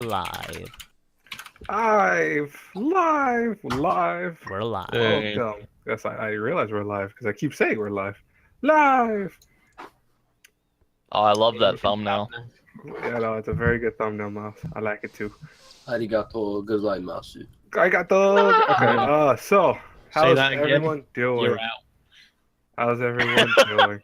Live. Live. We're live. Hey. Welcome. Yes, I realize we're live because I keep saying we're live. Live. Oh, I love that thumbnail. Yeah, no, it's a very good thumbnail, mouse. I like it too. Arigato gozaimasu. I got the okay. So Say how's that again. everyone doing? You're out. How's everyone doing?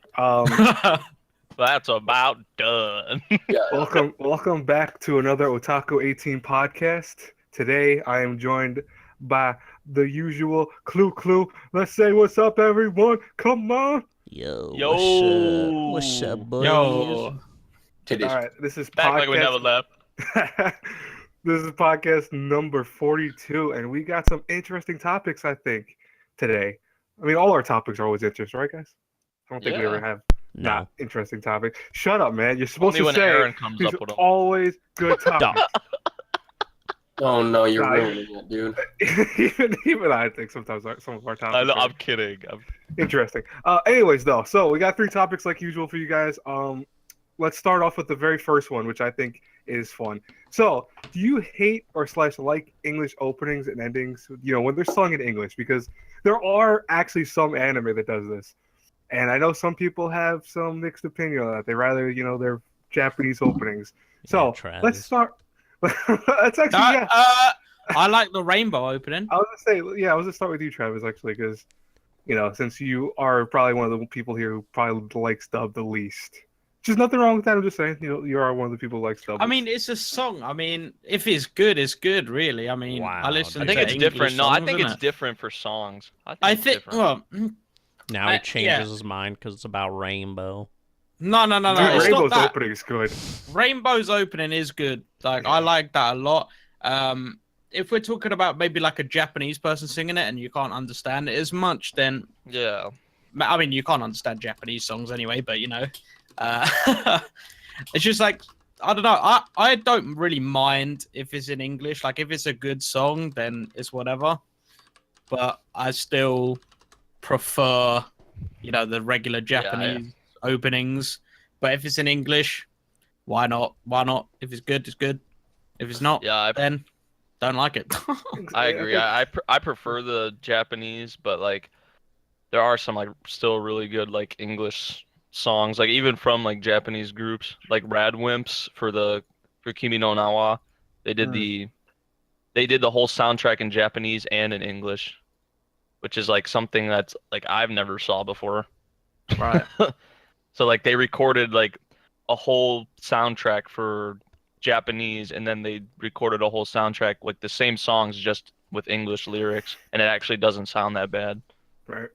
That's about done. Yeah. Welcome back to another Otaku 18 podcast. Today I am joined by the usual Clue. Let's say what's up, everyone. Come on. Yo, what's up, boys? Yo. Today's All right, this is Back podcast. like we never left. This is podcast number 42, and we got some interesting topics, I think, today. I mean, all our topics are always interesting, right, guys? I don't think we Yeah. ever have No. not interesting topics. Shut up, man. You're supposed Only to when say Aaron comes these up with are them. always good topics. Oh no, you're Nah, ruining it, dude. even I think sometimes some of our topics are I'm kidding. interesting. Anyways, though, so we got 3 topics like usual for you guys. Let's start off with the very first one, which I think is fun. So, do you hate or / like English openings and endings? You know, when they're sung in English, because there are actually some anime that does this, and I know some people have some mixed opinion on that. They rather, you know, their Japanese openings. So Travis. let's start. Let's actually, yeah. I like the rainbow opening. I was gonna say, yeah, I was gonna start with you, Travis, actually, because you know, since you are probably one of the people here who probably likes dub the least. There's nothing wrong with that. I'm just saying, you know, you are one of the people who likes dub. I mean, it's a song. I mean, if it's good, it's good, really. I mean, Wow, I listen I to think it's English different. No, I songs, think isn't it's it? different for songs. I it's think, different. well, Now he yeah. changes his mind because it's about rainbow. no. Dude, It's not Rainbow's that. opening is good. Rainbow's opening is good. Like, I like that a lot. If we're talking about maybe like a Japanese person singing it and you can't understand it as much, then Yeah. I mean, you can't understand Japanese songs anyway, but you know, it's just like, I don't know. I don't really mind if it's in English. Like, if it's a good song, then it's whatever. But I still prefer, you know, the regular Japanese openings. But if it's in English, why not? Why not? If it's good, it's good. If it's not, Yeah, then don't like it. I agree. I prefer the Japanese, but like there are some like still really good like English songs, like even from like Japanese groups, like Radwimps for Kimi no Na wa. They did the whole soundtrack in Japanese and in English, which is like something that's like I've never saw before. Right. So like they recorded like a whole soundtrack for Japanese, and then they recorded a whole soundtrack like the same songs just with English lyrics, and it actually doesn't sound that bad. Right.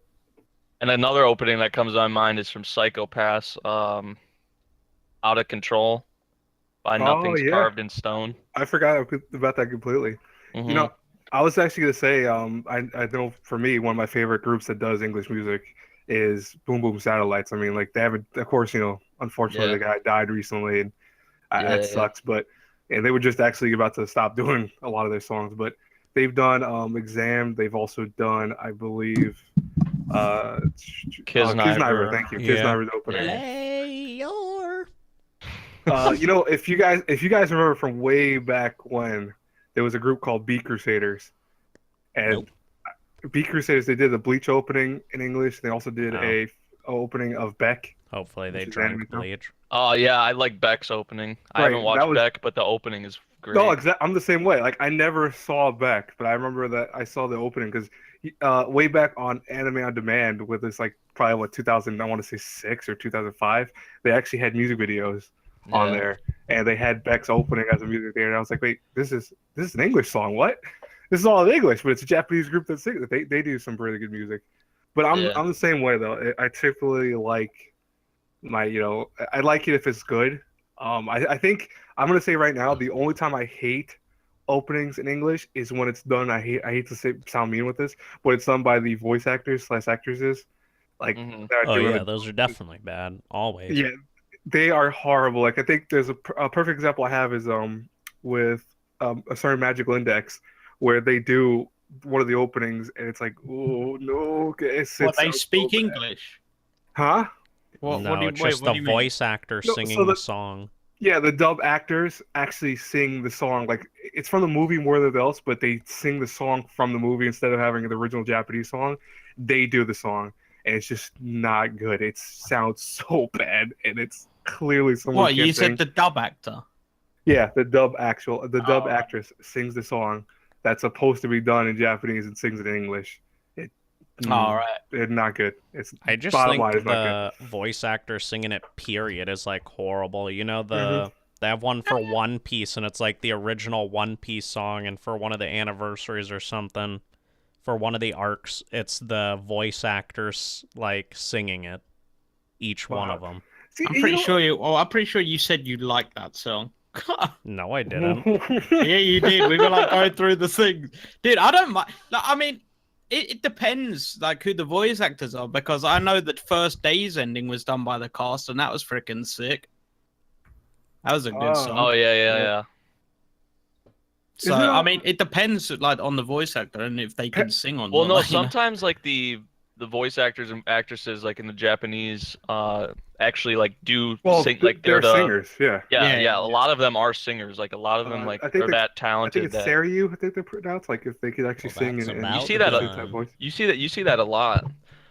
And another opening that comes to my mind is from Psycho Pass, Out of Control by Nothing's yeah. Carved in Stone. I forgot about that completely. Mhm. You know, I was actually gonna say, I know for me, one of my favorite groups that does English music is Boom Boom Satellites. I mean, like they have, of course, you know, unfortunately the guy died recently, and that sucks. But and they were just actually about to stop doing a lot of their songs. But they've done Exam. They've also done, I believe, Kisniver. Thank you, Yeah. Kisniver's opening. Hey, your. You know, if you guys remember from way back when, there was a group called Beat Crusaders, and Beat Crusaders, they did the Bleach opening in English. They also did a opening of Beck. Hopefully they Which is drank anime now. bleach. Oh yeah, I like Beck's opening. I Right, haven't watched that was- Beck, but the opening is great. No, I'm the same way. Like I never saw Beck, but I remember that I saw the opening because way back on Anime on Demand with this like probably 2000, I want to say 6 or 2005, they actually had music videos on Yeah. there, and they had Beck's opening as a music video, and I was like, wait, this is an English song? What? This is all in English, but it's a Japanese group that sings it. They do some really good music, but I'm the same way though. I typically like my, you know, I like it if it's good. I think I'm gonna say right now the only time I hate openings in English is when it's done. I hate to say sound mean with this, but it's done by the voice actors / actresses. Like Mhm. that are Oh doing yeah, it. those are definitely bad. Always. Yeah, they are horrible. Like I think there's a perfect example I have is with a certain Magical Index where they do one of the openings and it's like, oh no, What, they speak English? Huh? What No, do you, it's wait, just what the do you mean? voice actor No, so singing the- the song. Yeah, the dub actors actually sing the song. Like it's from the movie more than else, but they sing the song from the movie instead of having the original Japanese song. They do the song, and it's just not good. It sounds so bad, and it's clearly someone What, can't you sing. said the dub actor? Yeah, the dub Oh. actress sings the song that's supposed to be done in Japanese and sings it in English. It, All right. it's not good. It's I just bottom think line is not good. the voice actor singing it period is like horrible. You know Mhm. they have one for One Piece and it's like the original One Piece song, and for one of the anniversaries or something, for one of the arcs, it's the voice actors like singing it. Each one Wow. of them. See, I'm pretty sure you. Oh, I'm pretty sure you said you liked that song. No, I didn't. Yeah, you did. We were like going through the thing, dude. I don't mind. Like, I mean, it depends like who the voice actors are, because I know that First Day's ending was done by the cast, and that was freaking sick. That was a good Oh. song. Oh yeah. So Isn't I that- mean, it depends like on the voice actor and if they can sing or Well, not. no, like, you know? sometimes like the voice actors and actresses like in the Japanese actually like do well, sing, like they're the singers. Yeah. yeah. A lot of them are singers. Like a lot of them like I think are they- that I talented. think it's that Seiryu. I think they're pronounced. Like if they could actually Well, sing that's and about You see that, sing type voice. you see that a lot.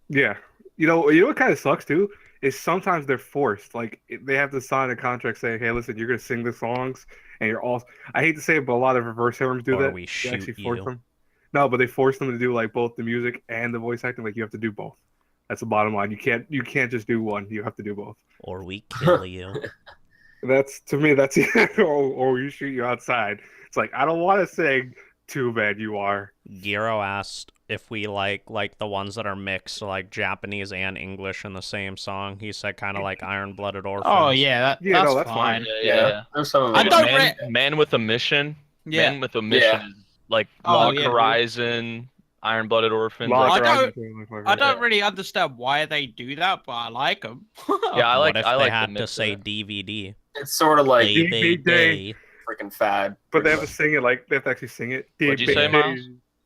Yeah. You know what kind of sucks too is sometimes they're forced. Like they have to sign a contract saying, "Hey, listen, you're gonna sing the songs, and you're all." I hate to say it, but a lot of reverse harem do Or that. we They shoot actually force you. them. No, but they force them to do like both the music and the voice acting. Like you have to do both. That's the bottom line. You can't just do one. You have to do both. Or we kill you. That's to me. That's or we shoot you outside. It's like I don't want to sing. Too bad you are. Giro asked if we like the ones that are mixed, so like Japanese and English in the same song. He said kind of like Iron Blooded Orphans. Oh yeah, Yeah, that's no, that's fine. fine. Yeah. There's some of I them. don't Man with a Mission. Yeah. Man with a Mission is like Oh, Log yeah. Horizon, Iron Blooded Orphans. Log Like, Horizon. I don't really understand why they do that, but I like them. yeah, I like What if I they like had the to mix say of it. DVD? It's sort of like DVD. freaking fad. But they pretty have to much. sing it like they have to actually sing it. What'd you say, Miles?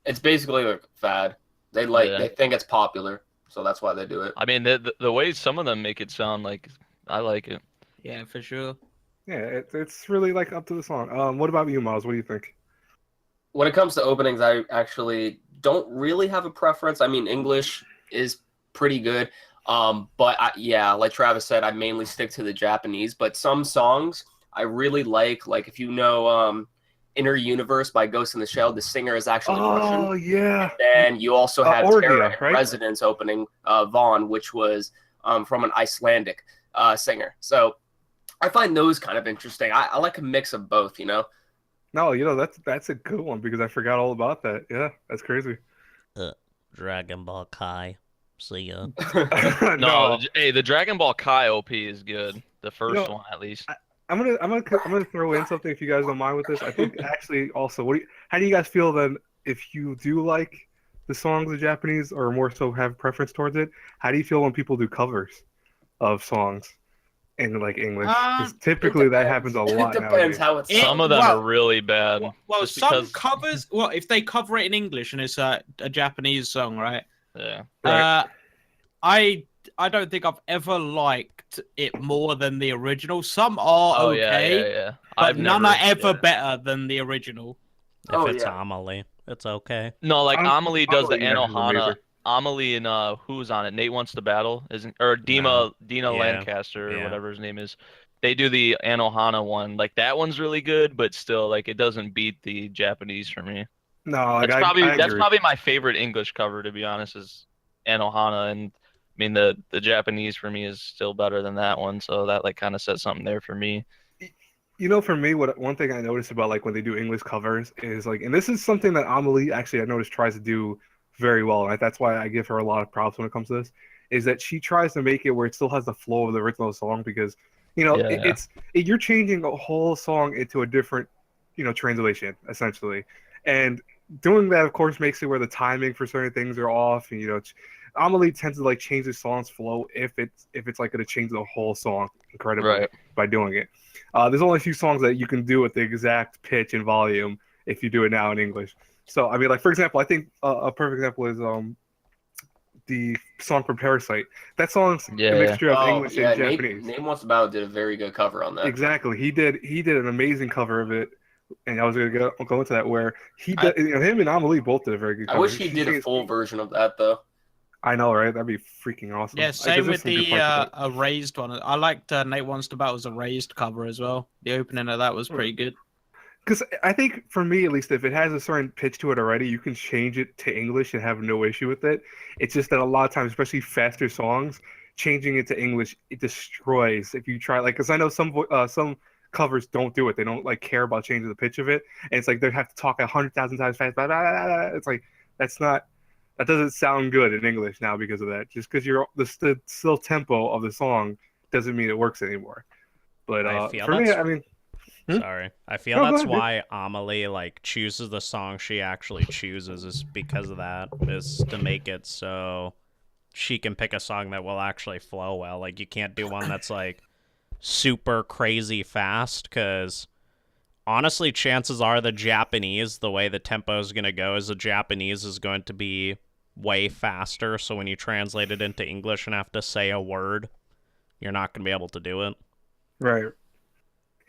It's basically like fad. They Yeah. they think it's popular, so that's why they do it. I mean, the way some of them make it sound like I like it. Yeah, for sure. Yeah, it's really like up to the song. What about you, Miles? What do you think? When it comes to openings, I actually don't really have a preference. I mean, English is pretty good. But yeah, like Travis said, I mainly stick to the Japanese. But some songs I really like if you know Inner Universe by Ghost in the Shell, the singer is actually Oh Russian. yeah. And you also have Orgia, Terra right? Residence opening Vaughn, which was from an Icelandic singer. So I find those kind of interesting. I like a mix of both, you know? No, that's a good one because I forgot all about that. Yeah, that's crazy. Dragon Ball Kai. See ya. No, the Dragon Ball Kai OP is good. The first know, one, at least. I'm gonna throw in something if you guys don't mind with this. I think actually also, how do you guys feel then if you do like the songs in Japanese or more so have preference towards it? How do you feel when people do covers of songs in like English? 'Cause typically that happens a lot. It depends nowadays. how it's It- Some of them well- are really bad. Well, just some because- covers. Well, if they cover it in English and it's a Japanese song, right? Yeah. Right. I don't think I've ever liked it more than the original. Some are Oh okay, yeah. but none are ever yeah. better than the original. If Oh, it's yeah. Amelie, it's okay. No, like I'm- Amelie does the Amelie, yeah, is Anohana. amazing. Amelie and who's on it? Nate Wants to Battle, isn't? Or Dina No. Dina Yeah. Lancaster or Yeah. whatever his name is. They do the Anohana one. Like that one's really good, but still, like it doesn't beat the Japanese for me. No, like That's I that's agree. probably my favorite English cover, to be honest, is Anohana, and I mean the Japanese for me is still better than that one, so that like kind of sets something there for me. You know, for me, one thing I noticed about like when they do English covers is like, and this is something that Amelie actually I noticed tries to do very well, and that's why I give her a lot of props when it comes to this, is that she tries to make it where it still has the flow of the original song because, you know, Yeah. you're changing a whole song into a different, translation essentially, and doing that of course makes it where the timing for certain things are off, and Amelie tends to like change the song's flow if it's like going to change the whole song incredibly Right. by doing it. There's only a few songs that you can do with the exact pitch and volume if you do it now in English. So I mean, like for example, I think a perfect example is the song from Parasite. That song's Yeah, a mixture of Oh, English yeah, and Japanese. Name Wants About did a very good cover on that. Exactly. He did an amazing cover of it, and I was gonna go into that where he I- did. Him and Amelie both did a very good I cover. wish he did a full version of that though. I know, right? That'd be freaking awesome. Yeah, Like, same there's with some good the parts of erased one. I liked Nate Wants to Battle's erased cover as well. The opening of that was pretty good. Because I think for me at least, if it has a certain pitch to it already, you can change it to English and have no issue with it. It's just that a lot of times, especially faster songs, changing it to English it destroys. If you try, like, because I know some covers don't do it. They don't like care about changing the pitch of it, and it's like they have to talk 100,000 times fast. Blah, blah, blah, blah. It's like that doesn't sound good in English now because of that. Just because the still tempo of the song doesn't mean it works anymore. But I feel for me, that's- I mean. Sorry. I feel No, go that's ahead, why Amelie like chooses the song she actually chooses is because of that. Is to make it so she can pick a song that will actually flow well. Like you can't do one that's like super crazy fast because honestly chances are the Japanese, the way the tempo is going to go is the Japanese is going to be way faster. So when you translate it into English and have to say a word, you're not going to be able to do it. Right.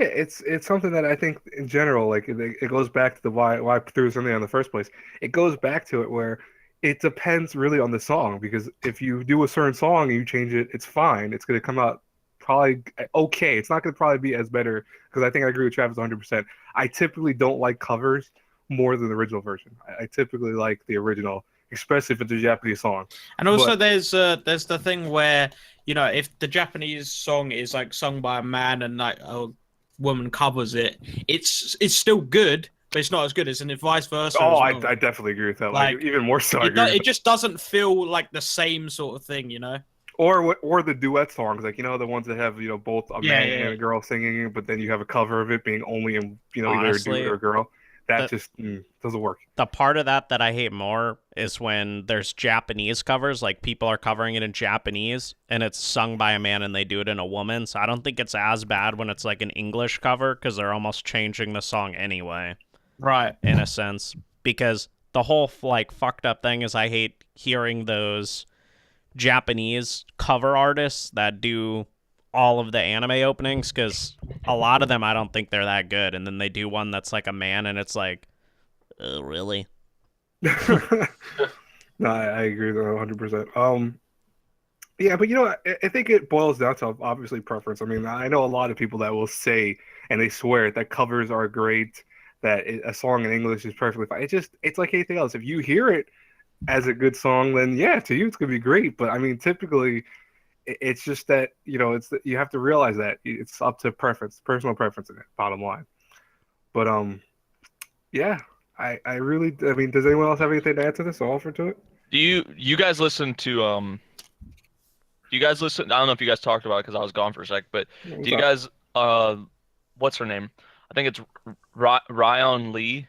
Yeah, it's something that I think in general, like it goes back to the why I threw something in the first place. It goes back to it where it depends really on the song because if you do a certain song and you change it, it's fine. It's going to come out probably okay. It's not going to probably be as better because I think I agree with Travis 100%. I typically don't like covers more than the original version. I typically like the original, especially if it's a Japanese song. And also, there's the thing where if the Japanese song is like sung by a man and like a woman covers it, it's still good, but it's not as good as, and vice versa. Oh, as well. I definitely agree with that. Like, even more so. It just doesn't feel like the same sort of thing, Or the duet songs, like the ones that have both a man yeah. and a girl singing, but then you have a cover of it being only in Honestly, either a dude or a girl. That just doesn't work. The part of that I hate more is when there's Japanese covers, like people are covering it in Japanese and it's sung by a man and they do it in a woman. So I don't think it's as bad when it's like an English cover because they're almost changing the song anyway. Right. In a sense. Because the whole like fucked up thing is I hate hearing those Japanese cover artists that do all of the anime openings because a lot of them I don't think they're that good, and then they do one that's like a man and it's like really. No, I agree with that 100%. Yeah, but I think it boils down to obviously preference. I mean, I know a lot of people that will say and they swear that covers are great, that a song in English is perfectly fine. It's like anything else. If you hear it as a good song, then yeah, to you it's gonna be great. But I mean, typically, it's just that you have to realize that it's up to personal preference in it. Bottom line. But yeah, I mean, does anyone else have anything to add to this or offer to it? Do you guys listen to Do you guys listen? I don't know if you guys talked about it because I was gone for a sec, but do you guys what's her name? I think it's Ryan Lee.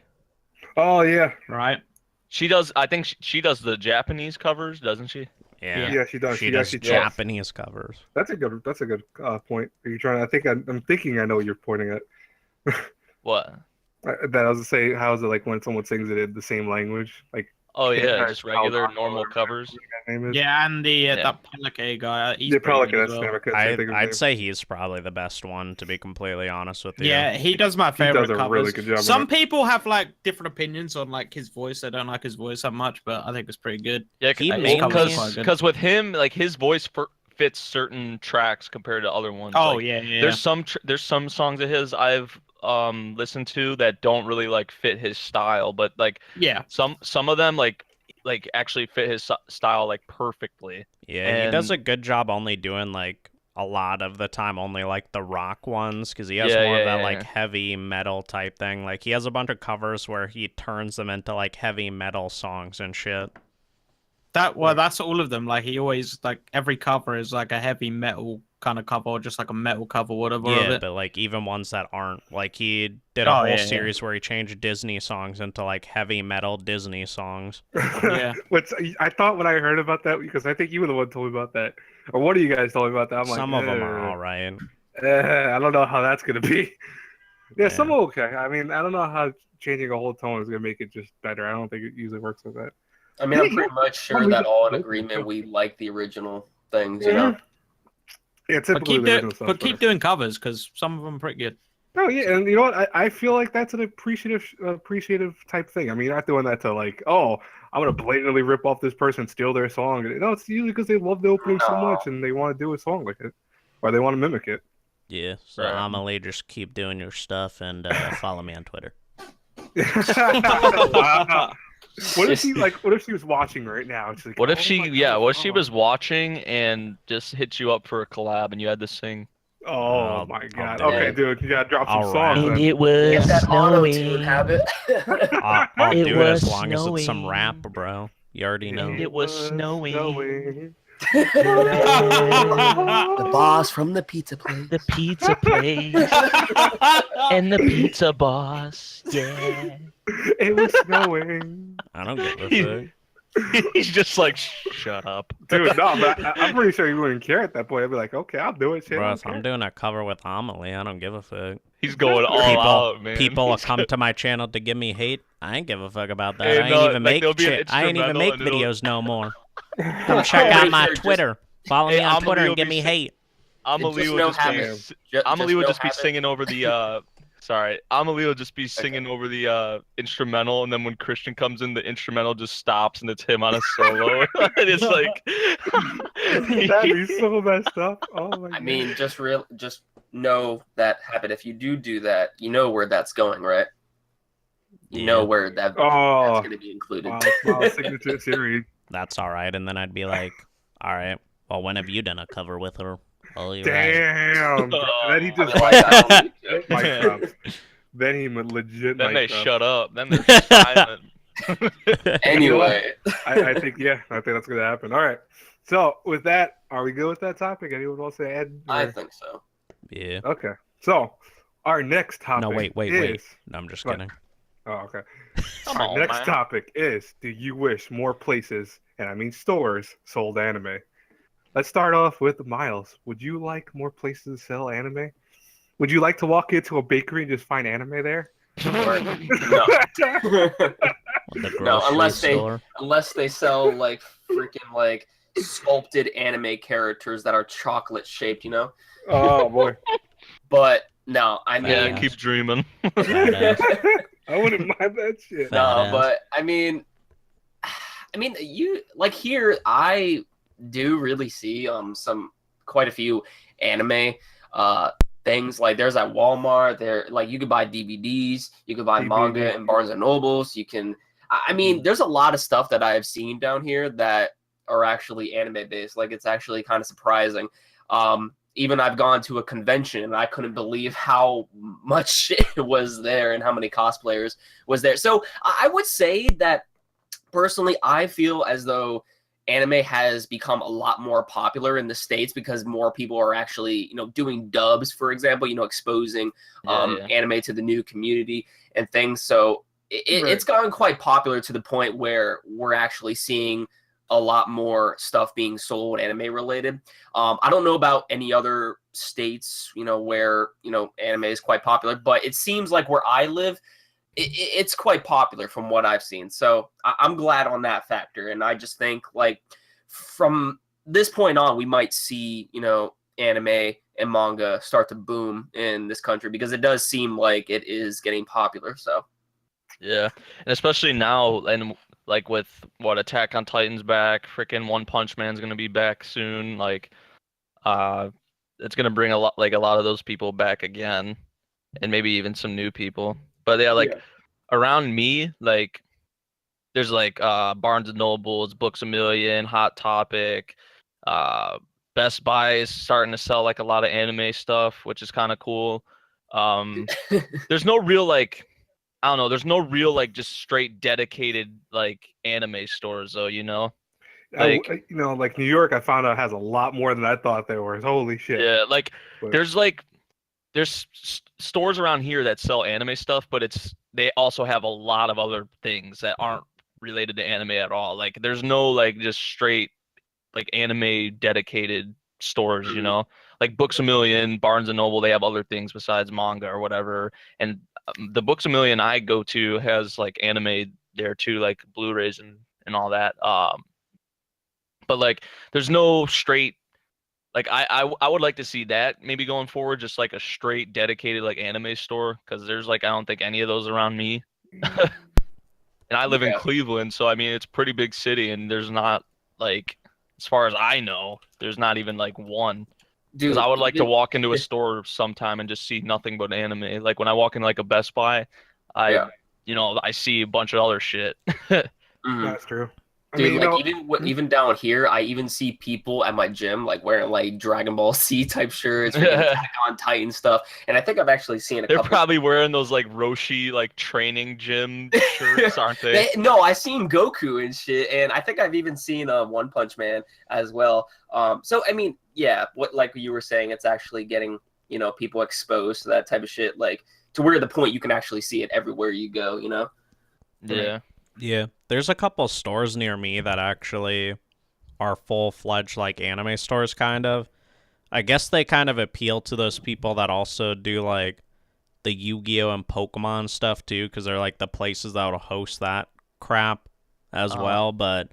Oh yeah, right. She does. I think she does the Japanese covers, doesn't she? Yeah, she does. She does Japanese covers. That's a good point. Are you trying? I'm thinking I know what you're pointing at. What? That I was to say, how is it like when someone sings it in the same language? Like, oh yeah, just regular normal covers. Yeah, and that Pelican guy. The Pelican. I'd say he's probably the best one, to be completely honest with you. Yeah, he does my favorite covers. Really good job. Some people have like different opinions on like his voice. They don't like his voice that much, but I think it's pretty good. Yeah, because with him, like his voice fits certain tracks compared to other ones. Oh like, yeah. There's some songs of his I've listened to that don't really like fit his style, but like some of them like actually fit his style like perfectly. Yeah, he does a good job only doing like a lot of the time only like the rock ones because he has more of that like heavy metal type thing. Like he has a bunch of covers where he turns them into like heavy metal songs and shit. That's all of them. Like he always like every cover is like a heavy metal kind of cover or just like a metal cover, whatever. Yeah, but like even ones that aren't. Like he did a whole series where he changed Disney songs into like heavy metal Disney songs. Yeah. I thought when I heard about that, because I think you were the one who told me about that, or one of you guys told me about that. I'm some of them are all right. I don't know how that's gonna be. Yeah, some are okay. I mean, I don't know how changing a whole tone is gonna make it just better. I don't think it usually works like that. I mean, I'm pretty much sure that all in agreement we like the original things, you know. Yeah, But typically the original stuff. keep doing covers because some of them are pretty good. Oh yeah, and you know what? I feel like that's an appreciative type thing. I mean, you're not doing that to like, oh, I'm gonna blatantly rip off this person, steal their song. No, it's usually because they love the opening so much and they want to do a song like it, or they want to mimic it. Yeah, so Right. Amelie, just keep doing your stuff and follow me on Twitter. Wow. What if she was watching right now? She's like, What if "Oh she, my yeah, God, what if she oh." was watching and just hit you up for a collab and you had to sing? Oh my I'll God. do Okay, it. dude, you gotta drop some All songs right. then. it was Get that auto tune snowing. habit. I'll It do it as was long as it's some snowing. rap, bro. You already know. It was snowing. The boss from the pizza place. The pizza place and the pizza boss. Yeah. It was snowing. I don't give a fuck. He's just like, shut up. Dude, no, but I'm pretty sure you wouldn't care at that point. I'd be like, okay, I'll do it. Shit, I Bro, don't if I'm care. doing a cover with Amelie, I don't give a fuck. He's going all People, out, man. people will come to my channel to give me hate. I ain't give a fuck about that. Hey, I no, ain't even like, make there'll be an I ain't even make instrumental and it'll- videos no more. Come check out my Twitter. Follow me Hey, on Amelie Twitter will and give be me sing- hate. Amelie Just would no just be, habit. Amelie would no just be habit. singing over the sorry, Amelie will just be singing over the instrumental, and then when Christian comes in, the instrumental just stops and it's him on a solo. And it's like That'd be so messed up. Oh my God. I mean, just know that habit. If you do that, you know where that's going, right? You know Yeah. where that's Oh, going to be included. wow, wow, signature series. That's all right. And then I'd be like, all right, well, when have you done a cover with her? Oh, you're right. Damn. Then he I just mean, like that. mic drops. Then he legit then they mic drops. shut up. Then they're silent. Anyway, I think that's gonna happen. All right. So with that, are we good with that topic? Anyone wants to add? I or- think so. Yeah. Okay. So our next topic. No, wait. is- No, I'm just What? kidding. Oh, okay. Come Our on, next man. topic is: do you wish more places, and I mean stores, sold anime? Let's start off with Miles. Would you like more places to sell anime? Would you like to walk into a bakery and just find anime there? No. The grocery No, unless store. they sell like freaking like sculpted anime characters that are chocolate shaped, you know. Oh boy. But no, I mean, Yeah, keep dreaming. Badass. I wouldn't mind that shit. No. Badass. but I mean, you like here. I do really see quite a few anime things. Like there's at Walmart. There, like you could buy DVDs. You could buy manga in Barnes and Nobles. You can. I mean, there's a lot of stuff that I have seen down here that are actually anime based. Like it's actually kind of surprising. Even I've gone to a convention and I couldn't believe how much shit was there and how many cosplayers was there. So I would say that personally, I feel as though anime has become a lot more popular in the States because more people are actually, doing dubs, for example, exposing anime to the new community and things. So it's gotten quite popular to the point where we're actually seeing a lot more stuff being sold anime related. I don't know about any other states, where, anime is quite popular, but it seems like where I live, it's quite popular from what I've seen. So I'm glad on that factor. And I just think like from this point on, we might see, anime and manga start to boom in this country because it does seem like it is getting popular. So Yeah, and especially now, and like with what Attack on Titan's back, freaking One Punch Man's gonna be back soon. Like, it's gonna bring a lot of those people back again, and maybe even some new people. But yeah, around me, like, there's like Barnes and Nobles, Books a Million, Hot Topic, Best Buy is starting to sell like a lot of anime stuff, which is kind of cool. There's no real like. I don't know. There's no real like just straight dedicated like anime stores though, Like like New York, I found out has a lot more than I thought there was. Holy shit! Yeah, like But- there's stores around here that sell anime stuff, but they also have a lot of other things that aren't related to anime at all. Like there's no like just straight like anime dedicated stores, Like Books a Million, Barnes and Noble, they have other things besides manga or whatever, and the Books a Million I go to has like anime there too, like Blu-rays and all that. But like, there's no straight. Like I would like to see that maybe going forward, just like a straight dedicated like anime store, because there's like I don't think any of those around me. And I live in Cleveland, so I mean it's a pretty big city, and there's not like, as far as I know, there's not even like one. Because I would like to walk into a store sometime and just see nothing but anime. Like when I walk in like a Best Buy, I see a bunch of other shit. That's true. Dude, even down here, I even see people at my gym like wearing like Dragon Ball Z type shirts, Attack on Titan stuff, and I think I've actually seen a They're couple. probably wearing those like Roshi like training gym shirts, aren't they? No, I seen Goku and shit, and I think I've even seen One Punch Man as well. So I mean, yeah, what like you were saying, it's actually getting people exposed to that type of shit, like to where the point you can actually see it everywhere you go. Yeah. Yeah, there's a couple stores near me that actually are full-fledged like anime stores, kind of. I guess they kind of appeal to those people that also do like the Yu-Gi-Oh and Pokemon stuff too, because they're like the places that will host that crap as well. But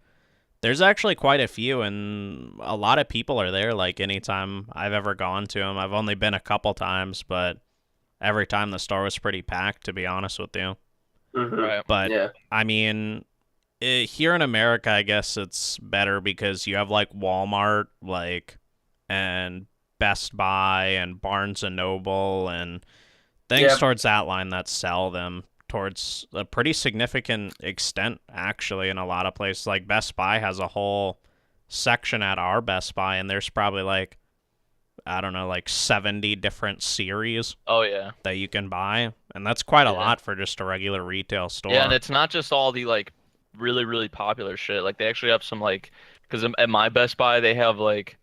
there's actually quite a few, and a lot of people are there. Like anytime I've ever gone to them, I've only been a couple times, but every time the store was pretty packed, to be honest with you. Right. But I mean, here in America, I guess it's better because you have like Walmart, like, and Best Buy and Barnes and Noble and things towards that line that sell them towards a pretty significant extent, actually, in a lot of places. Like Best Buy has a whole section at our Best Buy, and there's probably like, I don't know, like 70 different series that you can buy. And that's quite a lot for just a regular retail store. Yeah, and it's not just all the like really, really popular shit. Like they actually have some like, because at my Best Buy, they have like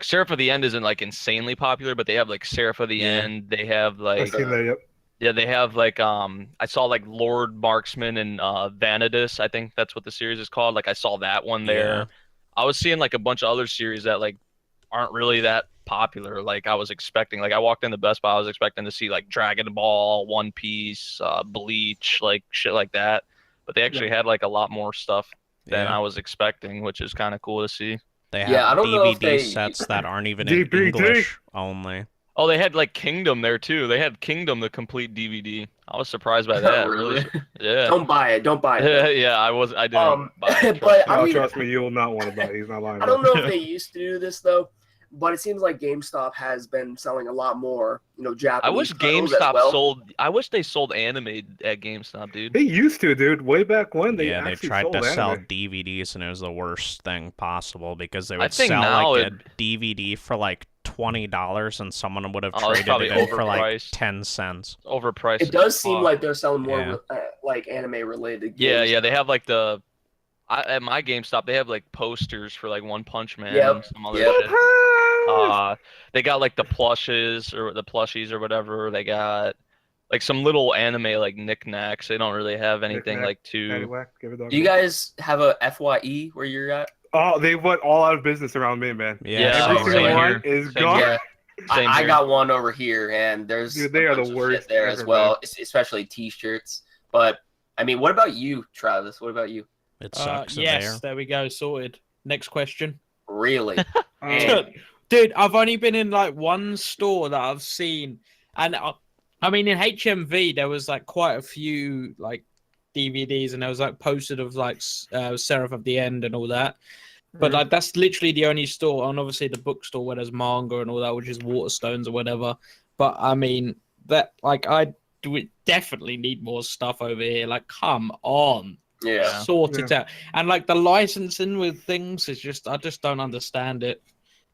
Seraph of the End isn't like insanely popular, but they have like Seraph of the End. They have like, I've seen that, yep. Yeah, they have like I saw like Lord Marksman and Vanadis. I think that's what the series is called. Like I saw that one there. Yeah. I was seeing like a bunch of other series that like aren't really that popular like I was expecting. Like I walked into Best Buy, I was expecting to see like Dragon Ball, One Piece, Bleach, like shit like that. But they actually had like a lot more stuff than I was expecting, which is kind of cool to see. They have DVD sets that aren't even in English only. Oh, they had like Kingdom there too. They had Kingdom, the complete DVD. I was surprised by that. Really? Yeah. Don't buy it. Yeah, I didn't buy it. But Trust me, you will not want to buy it. He's not lying. I don't know if they used to do this though, but it seems like GameStop has been selling a lot more, Japanese. I wish GameStop sold. I wish they sold anime at GameStop, dude. They used to, dude. Way back when they tried to sell DVDs, and it was the worst thing possible because they would sell like a DVD for like $20, and someone would have traded it in for like 10 cents. Overpriced. It does seem like they're selling more like anime related games. Yeah. They have like at my GameStop, they have like posters for like One Punch Man and some other shit. They got like the plushies or whatever. They got like some little anime like knickknacks. They don't really have anything like too. Do you guys have a FYE where you're at? Oh, they went all out of business around me, man. Yeah, every single one is gone. Yeah. I got one over here, and there's they are the worst there as well, especially T-shirts. But I mean, what about you, Travis? What about you? It sucks. There we go, sorted. Next question. Really? Dude, I've only been in like one store that I've seen, and I mean in HMV there was like quite a few like DVDs, and there was like posted of like Seraph of the End and all that. But like that's literally the only store, and obviously the bookstore where there's manga and all that, which is Waterstones or whatever. But I mean that I definitely need more stuff over here. Like, come on. Yeah. Sort it out. And like the licensing with things is just, I just don't understand it.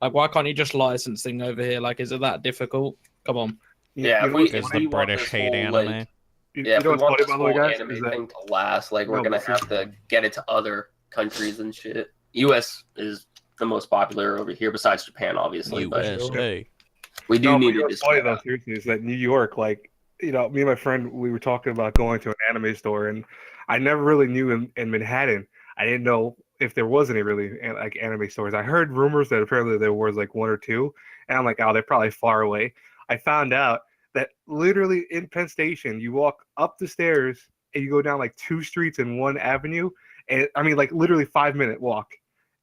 Like, why can't you just license thing over here? Like, is it that difficult? Come on. Yeah, because the British hate anime. Like, if we want this whole anime thing to last, like, we're gonna have to get it to other countries and shit. US is the most popular over here, besides Japan, obviously. USA. But we do need to just funny though, seriously, is that New York, like, me and my friend, we were talking about going to an anime store, and I never really knew in Manhattan. I didn't know if there was any really like anime stores. I heard rumors that apparently there was like one or two, and I'm like, oh, they're probably far away. I found out that literally in Penn Station, you walk up the stairs and you go down like 2 streets in one avenue, And I mean, like literally 5-minute walk,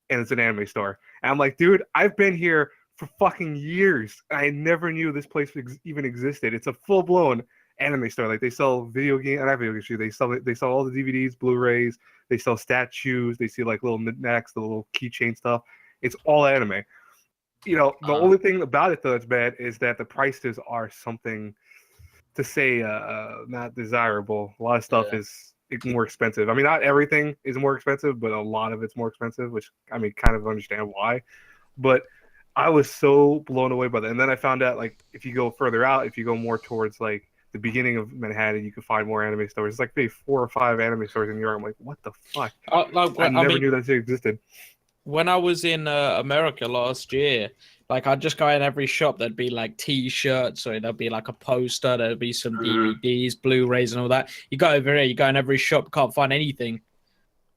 and it's an anime store. And I'm like, dude, I've been here for fucking years. I never knew this place even existed. It's a full blown anime store. Like they sell video game, not video games. They sell all the DVDs, Blu-rays. They sell statues. They see like little knickknacks, the little keychain stuff. It's all anime. You know, the only thing about it though that's bad is that the prices are something, to say, not desirable. A lot of stuff is more expensive. I mean, not everything is more expensive, but a lot of it's more expensive, which I mean, kind of understand why. But I was so blown away by that. And then I found out, like, if you go further out, if you go more towards like the beginning of Manhattan, you can find more anime stores. It's like maybe 4 or 5 anime stores in New York. I'm like, what the fuck? I never knew that existed. When I was in America last year, like I'd just go in every shop. There'd be like T-shirts, or there'd be like a poster. There'd be some DVDs, Blu-rays, and all that. You go over here, you go in every shop, can't find anything.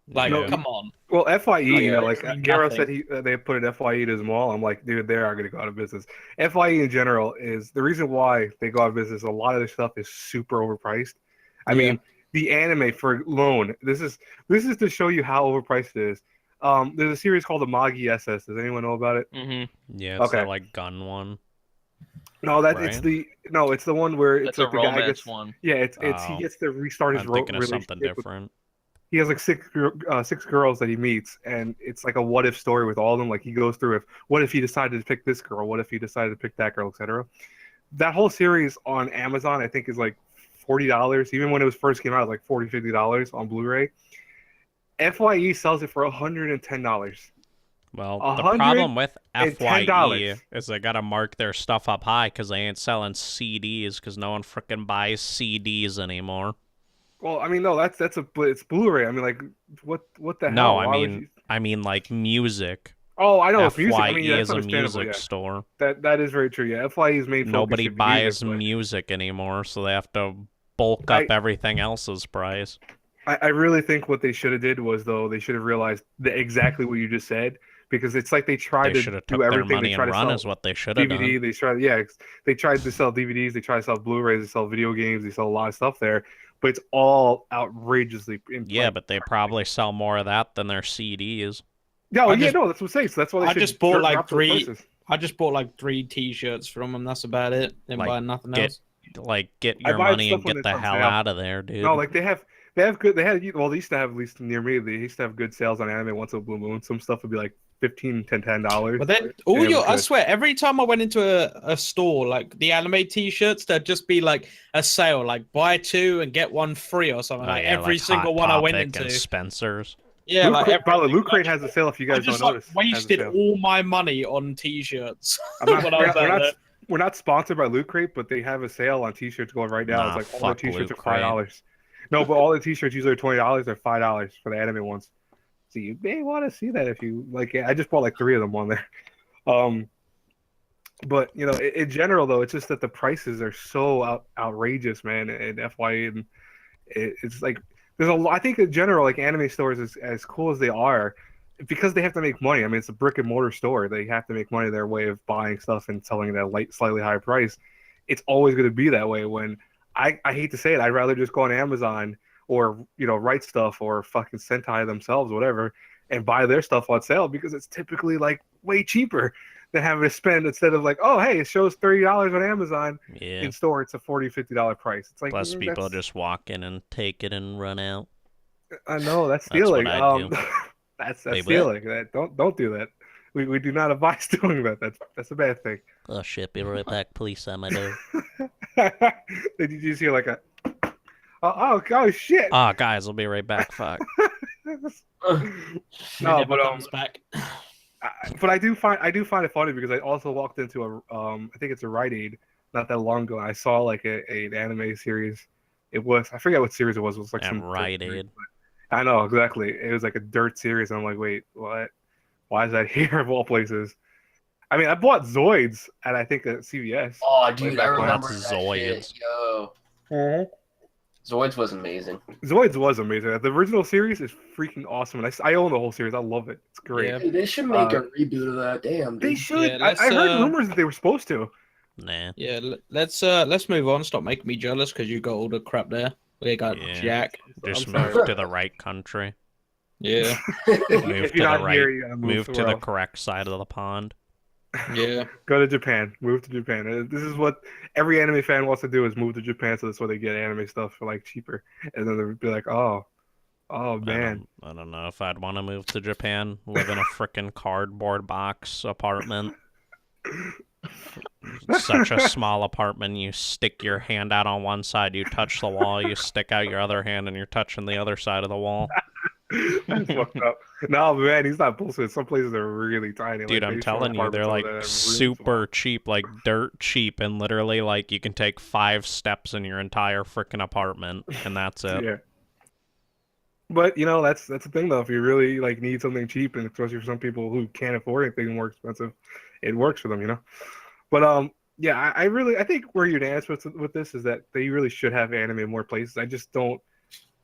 Like, come on. Well, FYE, you know, like Garo said, they put an FYE to his mall. I'm like, dude, they are going to go out of business. FYE in general is the reason why they go out of business. A lot of their stuff is super overpriced. I mean, the anime for loan. This is to show you how overpriced it is. There's a series called the Magi SS. Does anyone know about it? Mm-hmm. Yeah, it's that like gun one. No, it's the one where it's like a the guy romance gets one. Yeah, he gets to restart his thinking of something different. He has like 6 girls that he meets, and it's like a what if story with all of them. Like he goes through what if he decided to pick this girl, what if he decided to pick that girl, etc. That whole series on Amazon, I think, is like $40. Even when it was first came out, it was like $40-$50 on Blu-ray. FYE sells it for $110. Well, the problem with FYE is they gotta mark their stuff up high because they ain't selling CDs because no one frickin' buys CDs anymore. Well, I mean, no, it's Blu-ray. I mean, like, what the hell? No, I mean like music. Oh, I know it's FYE music. I mean, is a music store. That is very true. Yeah, FYE's main focus. Nobody buys music anymore, so they have to bulk up everything else's price. I really think what they should have did was, though, they should have realized exactly what you just said, because it's like they tried to do everything. They tried to run is what they should have done. They tried to sell DVDs, they tried to sell Blu-rays, they sell video games, they sell a lot of stuff there, but it's all outrageously. But they probably sell more of that than their CDs. Yeah, that's what I'm saying. So that's why they just bought like 3. I just bought like 3 T-shirts from them. That's about it. Didn't buy nothing else. Get your money and get the hell out of there, dude. No, like they used to have, at least near me, they used to have good sales on anime once in a blue moon. Some stuff would be like $10. But then I swear, every time I went into a store, like the anime T-shirts, there'd just be like a sale, like buy 2 and get 1 free or something. Every single one I went into. And Spencer's. Yeah, Loot Crate has a sale if you guys don't notice. I wasted all my money on T-shirts. We're not sponsored by Loot Crate, but they have a sale on T-shirts going right now. It's like all the T-shirts are $5. No, but all the T-shirts usually are $20. They're $5 for the anime ones. So you may want to see that if you like. I just bought like 3 of them on there. But you know, in general though, it's just that the prices are so outrageous, man. And FYE, and it's like there's a lot. I think in general, like anime stores, as cool as they are, because they have to make money. I mean, it's a brick and mortar store. They have to make money their way of buying stuff and selling it at a slightly higher price. It's always going to be that way. When I hate to say it, I'd rather just go on Amazon or, you know, Write Stuff or fucking Sentai themselves, whatever, and buy their stuff on sale, because it's typically like way cheaper than having to spend, instead of like, oh, hey, it shows $30 on Amazon. In store, it's a $40-$50 price. It's like, plus people just walk in and take it and run out. I know, that's stealing. That's stealing. Don't do that. We do not advise doing that. That's a bad thing. Oh shit! Be right back. Police on my door. Did you just hear like a? Oh shit! Guys, I'll be right back. Fuck. No, but back. But I do find it funny, because I also walked into I think it's a Rite Aid not that long ago. And I saw like an anime series. I forget what series it was. It was like some Rite Aid. I know exactly. It was like a dirt series. And I'm like, wait, what? Why is that here of all places? I mean, I bought Zoids at, I think, at CVS. Oh, dude, I remember that Zoids. Shit. Yo. Zoids was amazing. Zoids was amazing. The original series is freaking awesome. And I own the whole series. I love it. It's great. Yeah, dude, they should make a reboot of that. Damn, dude. They should. Yeah, I heard rumors that they were supposed to. Nah. Yeah, let's move on. Stop making me jealous because you got all the crap there. We got Jack. Just move to the right country. Yeah. Move If to you're the not right. here, you gotta Move to somewhere the else. correct side of the pond. Yeah. Go to Japan. Move to Japan. This is what every anime fan wants to do is move to Japan, so that's why they get anime stuff for like cheaper. And then they'll be like, oh man. I don't know if I'd want to move to Japan. Live in a frickin' cardboard box apartment. Such a small apartment. You stick your hand out on one side, you touch the wall. You stick out your other hand, and you're touching the other side of the wall. That's fucked up. No, man, he's not bullshit. Some places are really tiny. Dude, like, I'm they show telling you, they're apartments over like there that are really super cheap, like dirt cheap, and literally like you can take 5 steps in your entire frickin' apartment, and that's small. it. Yeah. But you know, that's the thing though. If you really like need something cheap, and especially for some people who can't afford anything more expensive, it works for them, you know. But yeah, I think where you'd answer with this is that they really should have anime in more places. I just don't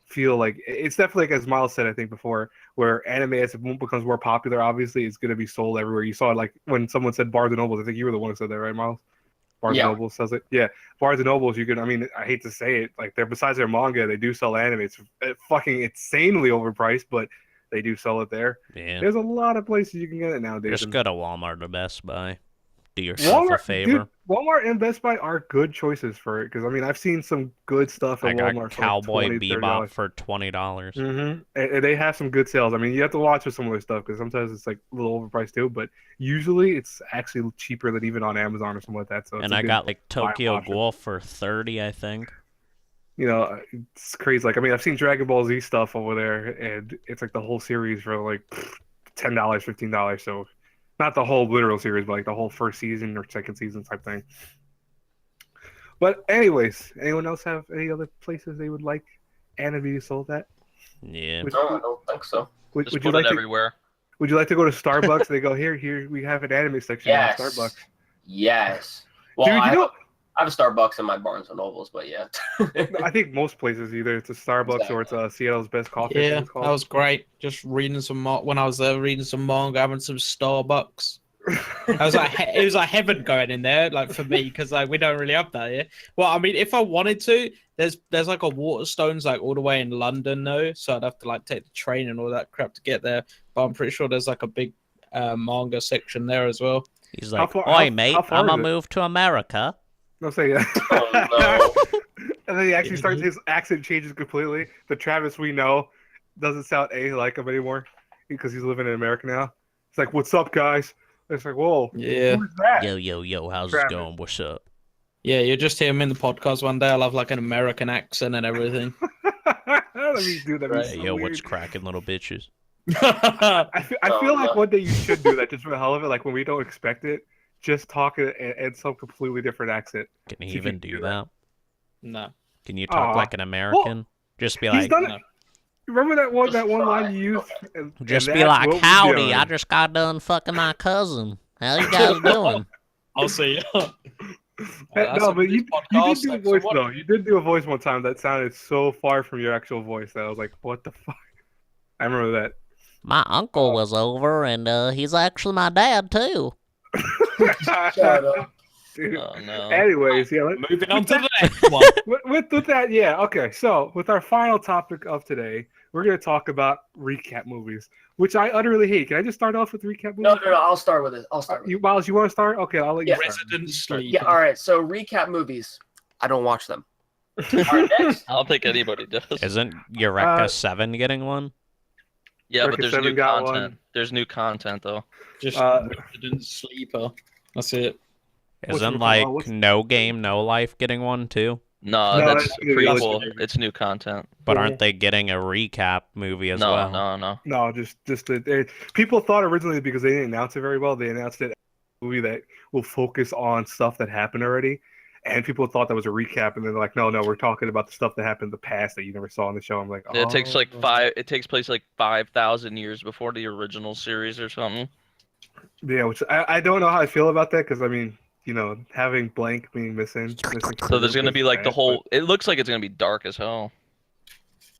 feel like it's definitely like as Miles said, I think before, where anime as it becomes more popular, obviously it's going to be sold everywhere. You saw it like when someone said Barnes and Nobles. I think you were the one who said that, right, Miles? Barnes and Nobles says it. Yeah, Barnes and Nobles. You can. I mean, I hate to say it, like they're besides their manga, they do sell anime. It's fucking insanely overpriced, but they do sell it there. Yeah. There's a lot of places you can get it nowadays. Just and go to Walmart or Best Buy. Do yourself a Walmart, favor. dude, Walmart and Best Buy are good choices for it because I mean I've seen some good stuff I at got Walmart Cowboy for like $20, Bebop for $20. Mm-hmm. And they have some good sales. I mean, you have to watch with some of their stuff because sometimes it's like a little overpriced too. But usually it's actually cheaper than even on Amazon or something like that. So it's And a I good got like buy Tokyo option. Ghoul for 30, I think. You know, it's crazy. Like I mean, I've seen Dragon Ball Z stuff over there, and it's like the whole series for like $10, $15. So not the whole literal series, but like the whole first season or second season type thing. But anyways, anyone else have any other places they would like anime sold at? Yeah. Would, No, I don't think so. would, Just would you put like it to? everywhere. Would you like to go to Starbucks? They go here. We have an anime section at Yes. Starbucks. Yes. Well, Dude, I have a Starbucks in my Barnes and Nobles, but yeah. I think most places either it's a Starbucks or it's Seattle's Best Coffee. I think Yeah, it's called. that was great. Just reading some when I was there, reading some manga, having some Starbucks. I was like, it was like heaven going in there, like for me, because like we don't really have that here. Well, I mean, if I wanted to, there's like a Waterstones like all the way in London though, so I'd have to like take the train and all that crap to get there. But I'm pretty sure there's like a big manga section there as well. He's How like, far- "Oi, how- mate, how far I'm gonna is it?" move to America." I'll say yeah. Oh, And then he actually starts. His accent changes completely. The Travis we know doesn't sound like him anymore because he's living in America now. It's like, "What's up, guys?" It's like, "Whoa, Yeah, who's that?" Yo, how's Travis. it going? What's up? yeah, you'll just hear him in the podcast one day. I'll have like an American accent and everything. Let me do that. Right. Hey, yo, what's cracking, little bitches? I feel like no. one day you should do that just for the hell of it. Like when we don't expect it, just talk it in some completely different accent. Can he See if you even can do do that? No. Can you talk Aw. like an American? Just be He's like, done no. it. Remember that one Just line try. you used? And just be that's like, what we "Howdy, done. I just got done fucking my cousin. How you guys doing?" I'll see you. That's No, a but good you podcast, did do a like, so voice what- though. You did do a voice one time that sounded so far from your actual voice that I was like, "What the fuck?" I remember that. My uncle was over, and he's actually my dad too. Shut up. Dude. Oh no. Anyways, yeah. Moving on to the next one. With that, yeah, okay. So with our final topic of today, we're gonna talk about recap movies, which I utterly hate. Can I just start off with recap movies? No. I'll start with it. I'll start with it. You, Miles, you want to start? Okay, I'll let you Yeah. start. Resident Sleep. Yeah, all right. So recap movies. I don't watch them. All right, next. I don't think anybody does. Isn't Eureka 7 getting one? Yeah, but Cricket there's 7 new got content. one. There's new content though. Just Resident Sleeper. That's it. What's Isn't it like called? What's- No Game, No Life getting one too? No, No, that's that's a new. prequel. It's new content. But Yeah. aren't they getting a recap movie as No, well? no. No, just people thought originally because they didn't announce it very well. They announced it as a movie that will focus on stuff that happened already, and people thought that was a recap. And then they're like, no, we're talking about the stuff that happened in the past that you never saw on the show. I'm like, It takes like oh. five. It takes place like 5,000 years before the original series or something. Yeah, which I don't know how I feel about that because I mean, you know, having blank being missing So there's gonna be like the bad, whole. It looks like it's gonna be dark as hell.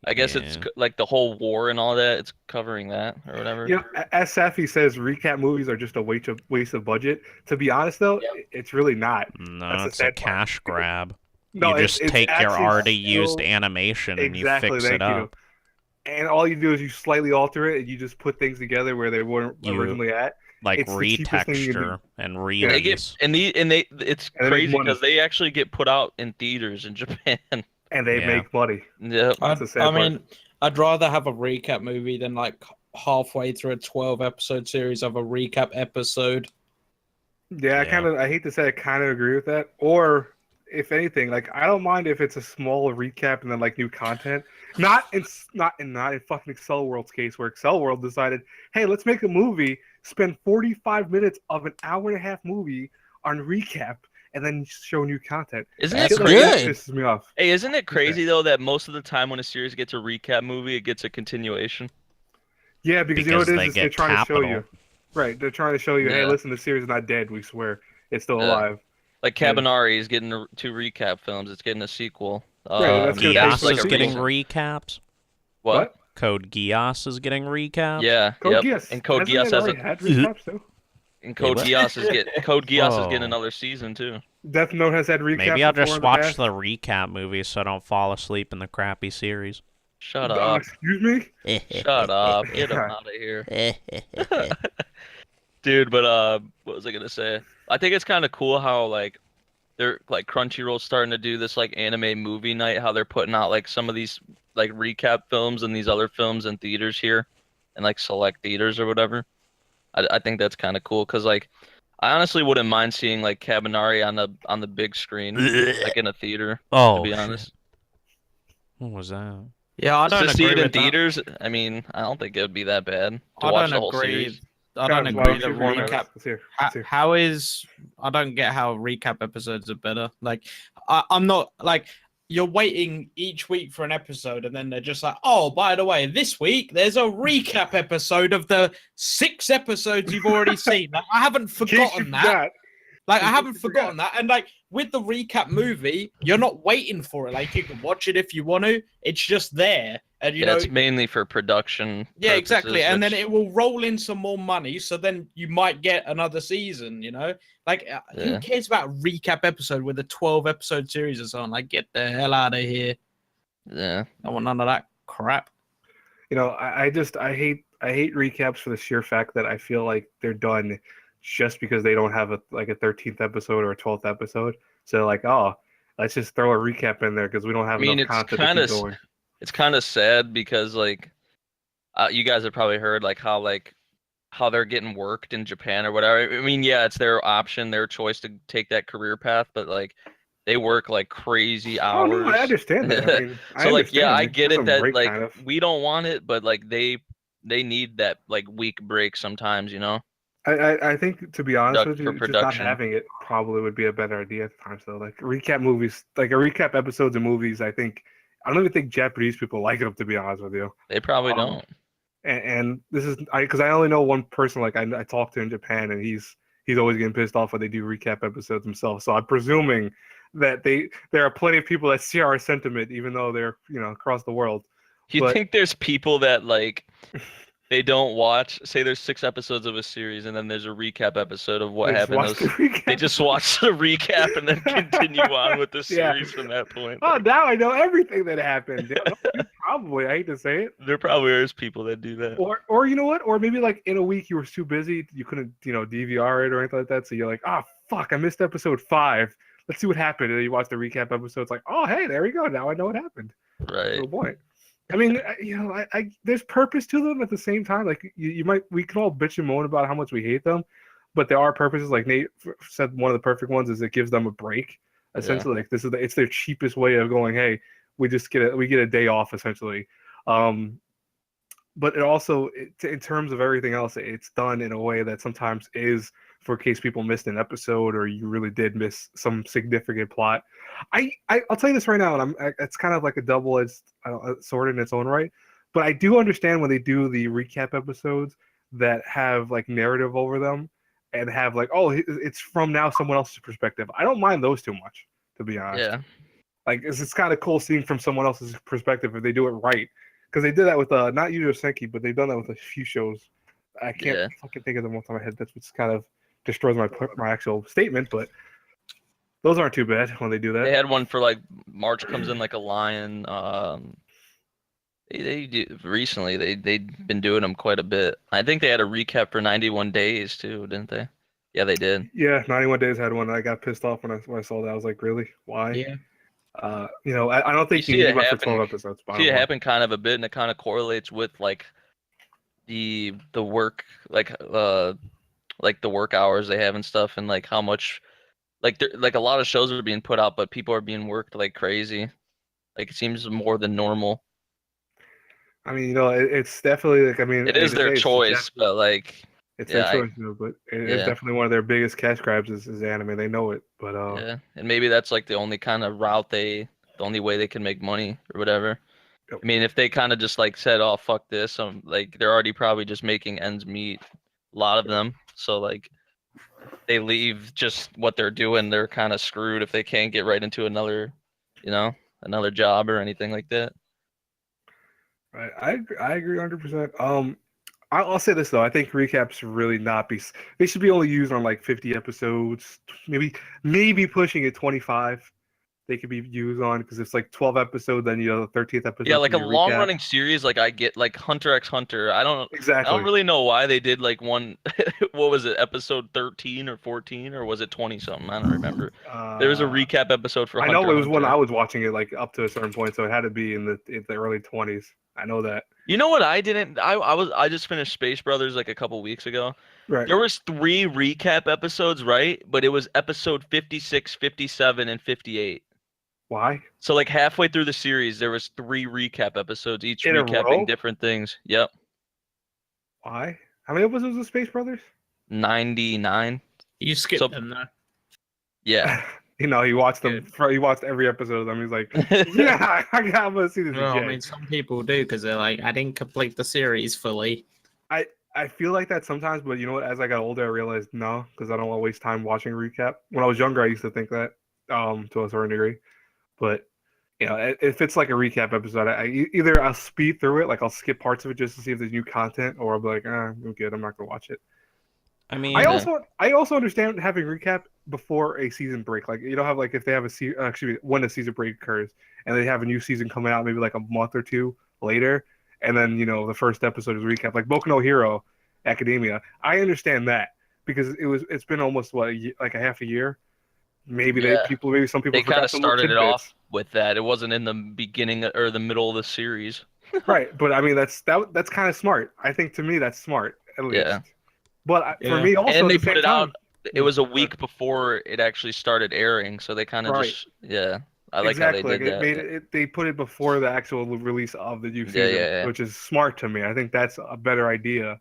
I guess it's Yeah. like the whole war and all that. It's covering that or whatever. You know, as Safi says, recap movies are just a waste of budget. To be honest, though, Yep. it's really not. No, That's the it's a sad part. cash grab. No, You just take your actually already still- used animation and you Exactly, fix thank it you. up. and all you do is you slightly alter it, and you just put things together where they weren't You, originally at. like It's the cheapest thing you can do. retexture and They get release. it's And they make crazy money. because they actually get put out in theaters in Japan. And they Yeah. make money. Yep. That's the sad I part. mean, I'd rather have a recap movie than like halfway through a 12-episode series of a recap episode. Yeah, I hate to say I kind of agree with that. Or if anything, like I don't mind if it's a small recap and then like new content. Not in fucking Excel World's case where Excel World decided, hey, let's make a movie, spend 45 minutes of an hour and a half movie on recap, and then show new content. Isn't That's it Shit like crazy? that good. pisses me off. Hey, isn't it crazy though that most of the time when a series gets a recap movie, it gets a continuation? Yeah, because you know what Because it they is? They're get trying to show you. capital. Right, they're trying to show you, hey, Yeah. listen, the series is not dead, we swear. It's still Yeah. alive. Like And- Cabanari is getting two recap films. It's getting a sequel. Right, that's gonna Geass take, like, is a getting recent- recaps. What? Code Geass is getting recaps. Yeah. Code Yep. Geass. And Code Hasn't Geass it has already a had recaps too? and Code what? Geass is getting Whoa. another season too. Death Note has had recaps. Maybe I'll before just in the watch past. the recap movies so I don't fall asleep in the crappy series. Shut up. Excuse me? Shut up. Get him out of here. Dude, but what was I gonna say? I think it's kind of cool how like they're like Crunchyroll's starting to do this like anime movie night, how they're putting out like some of these like recap films and these other films in theaters here and like select theaters or whatever. I think that's kind of cool because like I honestly wouldn't mind seeing like Cabanari on the big screen, like in a theater, Oh, to be shit. honest. What was that? Yeah, I don't To see agree it in with that. theaters, I mean, I don't think it would be that bad to I watch don't the whole agree. series. I don't Guys, why agree don't that you read recap. Let's hear. Let's hear. How is I don't get how recap episodes are better. Like I'm not like you're waiting each week for an episode and then they're just like, oh, by the way, this week there's a recap episode of the 6 episodes you've already seen. Like, I haven't In case forgotten you that. forgot. Like I In case haven't you forgotten that. And like with the recap movie, you're not waiting for it. Like you can watch it if you want to. It's just there. And you Yeah, know, it's mainly for production. yeah, exactly. purposes, And then which- it will roll in some more money, so then you might get another season, you know? Like, who Yeah. cares about a recap episode with a 12-episode series or something? Like, get the hell out of here. Yeah. I want none of that crap. You know, I hate recaps for the sheer fact that I feel like they're done just because they don't have a 13th episode or a 12th episode. So like, oh, let's just throw a recap in there because we don't have I mean, enough it's content to kinda keep going. It's kind of sad because like you guys have probably heard like how they're getting worked in Japan or whatever. I mean, yeah, it's their option, their choice to take that career path, but like they work like crazy Oh hours. no, I understand that. I mean, So like, yeah, I understand. get It's it a that break, like kind of. we don't want it, but like they need that like week break sometimes, you know? I think, to be honest with For you, just not production. having it probably would be a better idea at times. Though, like recap movies, like a recap episodes of movies, I don't even think Japanese people like them. To be honest with you, They probably Um, don't. and this is because I only know one person like I talked to in Japan, and he's always getting pissed off when they do recap episodes themselves. So I'm presuming that there are plenty of people that share our sentiment, even though they're across the world. You but- think there's people that like they don't watch, say there's 6 episodes of a series and then there's a recap episode of what They just happened. watch the recap. They just watch the recap and then continue on with the Yeah. series from that point. Oh, now I know everything that happened. Yeah, probably. I hate to say it. There probably is people that do that. Or you know what? Or maybe like in a week you were too busy, you couldn't DVR it or anything like that. So you're like, oh fuck, I missed episode 5. Let's see what happened. And then you watch the recap episode. It's like, oh hey, there we go. Now I know what happened. Right. Oh boy. I mean, I there's purpose to them at the same time. Like we can all bitch and moan about how much we hate them, but there are purposes. Like Nate said, one of the perfect ones is it gives them a break. Essentially, like it's their cheapest way of going. Hey, we get a day off essentially. But it also, in terms of everything else, it's done in a way that sometimes is for case people missed an episode or you really did miss some significant plot. I'll tell you this right now, and it's kind of like a double-edged sword in its own right. But I do understand when they do the recap episodes that have like narrative over them and have like, oh, it's from now someone else's perspective. I don't mind those too much, to be honest. Yeah. Like it's kind of cool seeing from someone else's perspective if they do it right. Because they did that with not Yu Senki, but they've done that with a few shows. I can't fucking think of them off the top of my head. That's what's kind of destroys my actual statement. But those aren't too bad when they do that. They had one for like March comes in like a lion. They do recently. They've been doing them quite a bit. I think they had a recap for 91 days too, didn't they? Yeah, they did. Yeah, 91 Days had one. I got pissed off when I saw that. I was like, really? Why? Yeah. I don't think you see need it one for happen. 12 episodes. See it happen kind of a bit, and it kind of correlates with like the work, like the work hours they have and stuff, and like how much like a lot of shows are being put out, but people are being worked like crazy. Like it seems more than normal. I mean, it's definitely like, I mean, It I hate is to their say choice, but like it's yeah, their choice, but it's yeah. definitely one of their biggest cash grabs is anime. They know it, but yeah, and maybe that's like the only kind of route the only way they can make money or whatever. Yep. I mean, if they kind of just like said, "Oh, fuck this," like they're already probably just making ends meet, a lot of them. So like they leave just what they're doing, they're kind of screwed if they can't get right into another, another job or anything like that. right, I agree 100%. I'll say this though. I think recaps should really not be. They should be only used on like 50 episodes, maybe pushing it 25. They could be used on because it's like 12 episodes, then the 13th episode. Yeah, like a can be long recap. running series, like I get like Hunter x Hunter. I don't Exactly. really know why they did like one. What was it, episode 13 or 14, or was it 20 something? I don't remember. There was a recap episode for I Hunter know it x was when Hunter. I was watching it, like up to a certain point, so it had to be in the early 20s. I know that. You know what I didn't? I just finished Space Brothers like a couple weeks ago. Right. There was 3 recap episodes, right? But it was episode 56, 57, and 58. Why? So like halfway through the series, there was 3 recap episodes, each In a row? recapping different things. Yep. Why? How many episodes of Space Brothers? 99. You skipped So- them though. Yeah. He watched them. He watched every episode of them. He's like, yeah, I'm gonna see this Well, again. I mean, some people do because they're like, I didn't complete the series fully. I feel like that sometimes, but you know what? As I got older, I realized no, because I don't want to waste time watching a recap. When I was younger, I used to think that, to a certain degree. But if it's like a recap episode, either I'll speed through it, like I'll skip parts of it just to see if there's new content, or I'll be like, I'm good. I'm not gonna watch it. I mean, I also understand having recap before a season break. Like have like if they have when a season break occurs and they have a new season coming out maybe like a month or two later, and then the first episode is recap, like Boku no Hero Academia. I understand that because it's been almost like a half a year. Maybe Yeah. some people They kind of forgot some little started it tidbits. off with that. It wasn't in the beginning or the middle of the series. Right, but I mean that's kind of smart. I think to me that's smart at least. Yeah. But for Yeah. me also And at they the same put it time, out. It was a week before it actually started airing, so they kind of Right. just I like exactly. how they did Like that. they put it before the actual release of the new Yeah, season, yeah. which is smart to me. I think that's a better idea.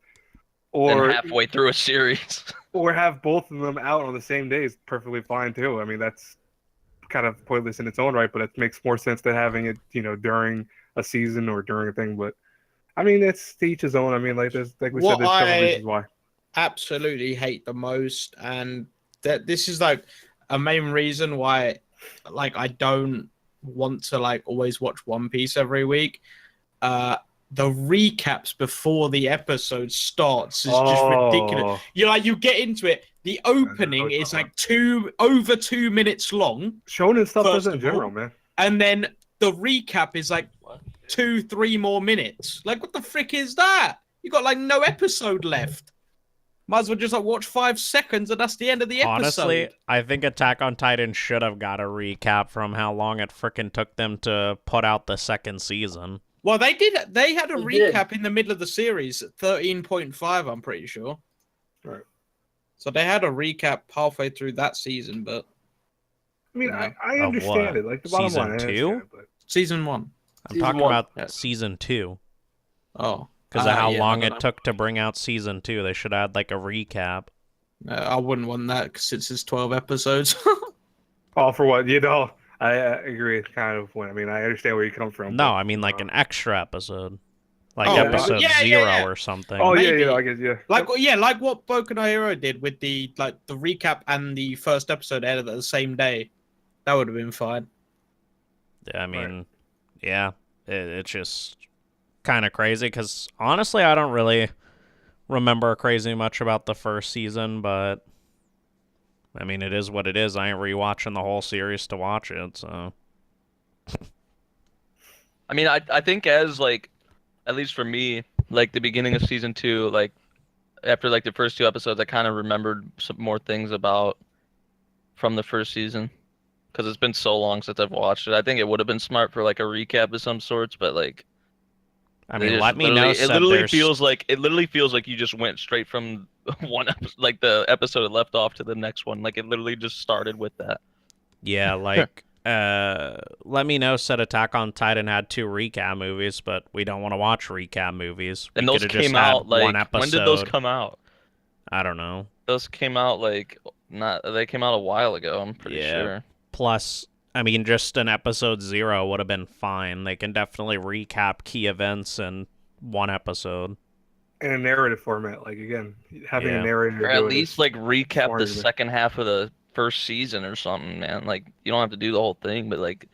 Then Or halfway through a series. or have both of them out on the same day is perfectly fine too. I mean that's kind of pointless in its own right, but it makes more sense than having it during a season or during a thing. But I mean it's to each his own. I mean like we said, there's several reasons why. Absolutely hate the most, and that this is like a main reason why like I don't want to like always watch One Piece every week. The recaps before the episode starts is just ridiculous. You get into it, the opening is like over 2 minutes long, Shonen stuff First does it in of all, general, man. and then the recap is like 2-3 more minutes. Like what the frick is that? You got like no episode left. Might as well just like watch 5 seconds and that's the end of the episode. honestly, I think Attack on Titan should have got a recap from how long it frickin' took them to put out the second season. Well, they did. They had a They did. recap in the middle of the series, 13.5, I'm pretty sure. Right. So they had a recap halfway through that season, but I mean, Yeah. I Of understand what? it. Like the bottom Season line, I understand two? it, but season 1. I'm Season talking one. about Yeah. season 2. Oh. Because of how yeah, long I don't it took to bring out season 2. They should add like a recap. know. I wouldn't want that since it's 12 episodes. all for what I agree. Kind of when I mean, I understand where you come from. No, but, I mean like an extra episode. Like Oh, episode yeah, 0 yeah. or something. Oh Maybe. yeah, I guess yeah. like like what Boku no Hero did with the recap and the first episode edited the same day. That would have been fine. I mean, yeah, it's just kind of crazy because honestly, I don't really remember crazy much about the first season, but I mean, it is what it is. I ain't rewatching the whole series to watch it, so. I mean, I think as like at least for me, like the beginning of season 2, like after like the first 2 episodes, I kind of remembered some more things about from the first season because it's been so long since I've watched it. I think it would have been smart for like a recap of some sorts, but like I they mean, just let me know. it Said literally there's feels like you just went straight from one episode, like the episode it left off to the next one. Like it literally just started with that. yeah, like let me know. Said Attack on Titan had 2 recap movies, but we don't want to watch recap movies. We And those could have just came had out one like episode. when did those come out? I don't know. Those came out like not they came out a while ago, I'm pretty Yeah. sure. Plus, I mean, just an episode 0 would have been fine. They can definitely recap key events in one episode. In a narrative format, like again, having Yeah. a narrator Or do at it least is like recap smarter the than- second half of the first season or something, man. Like you don't have to do the whole thing, but like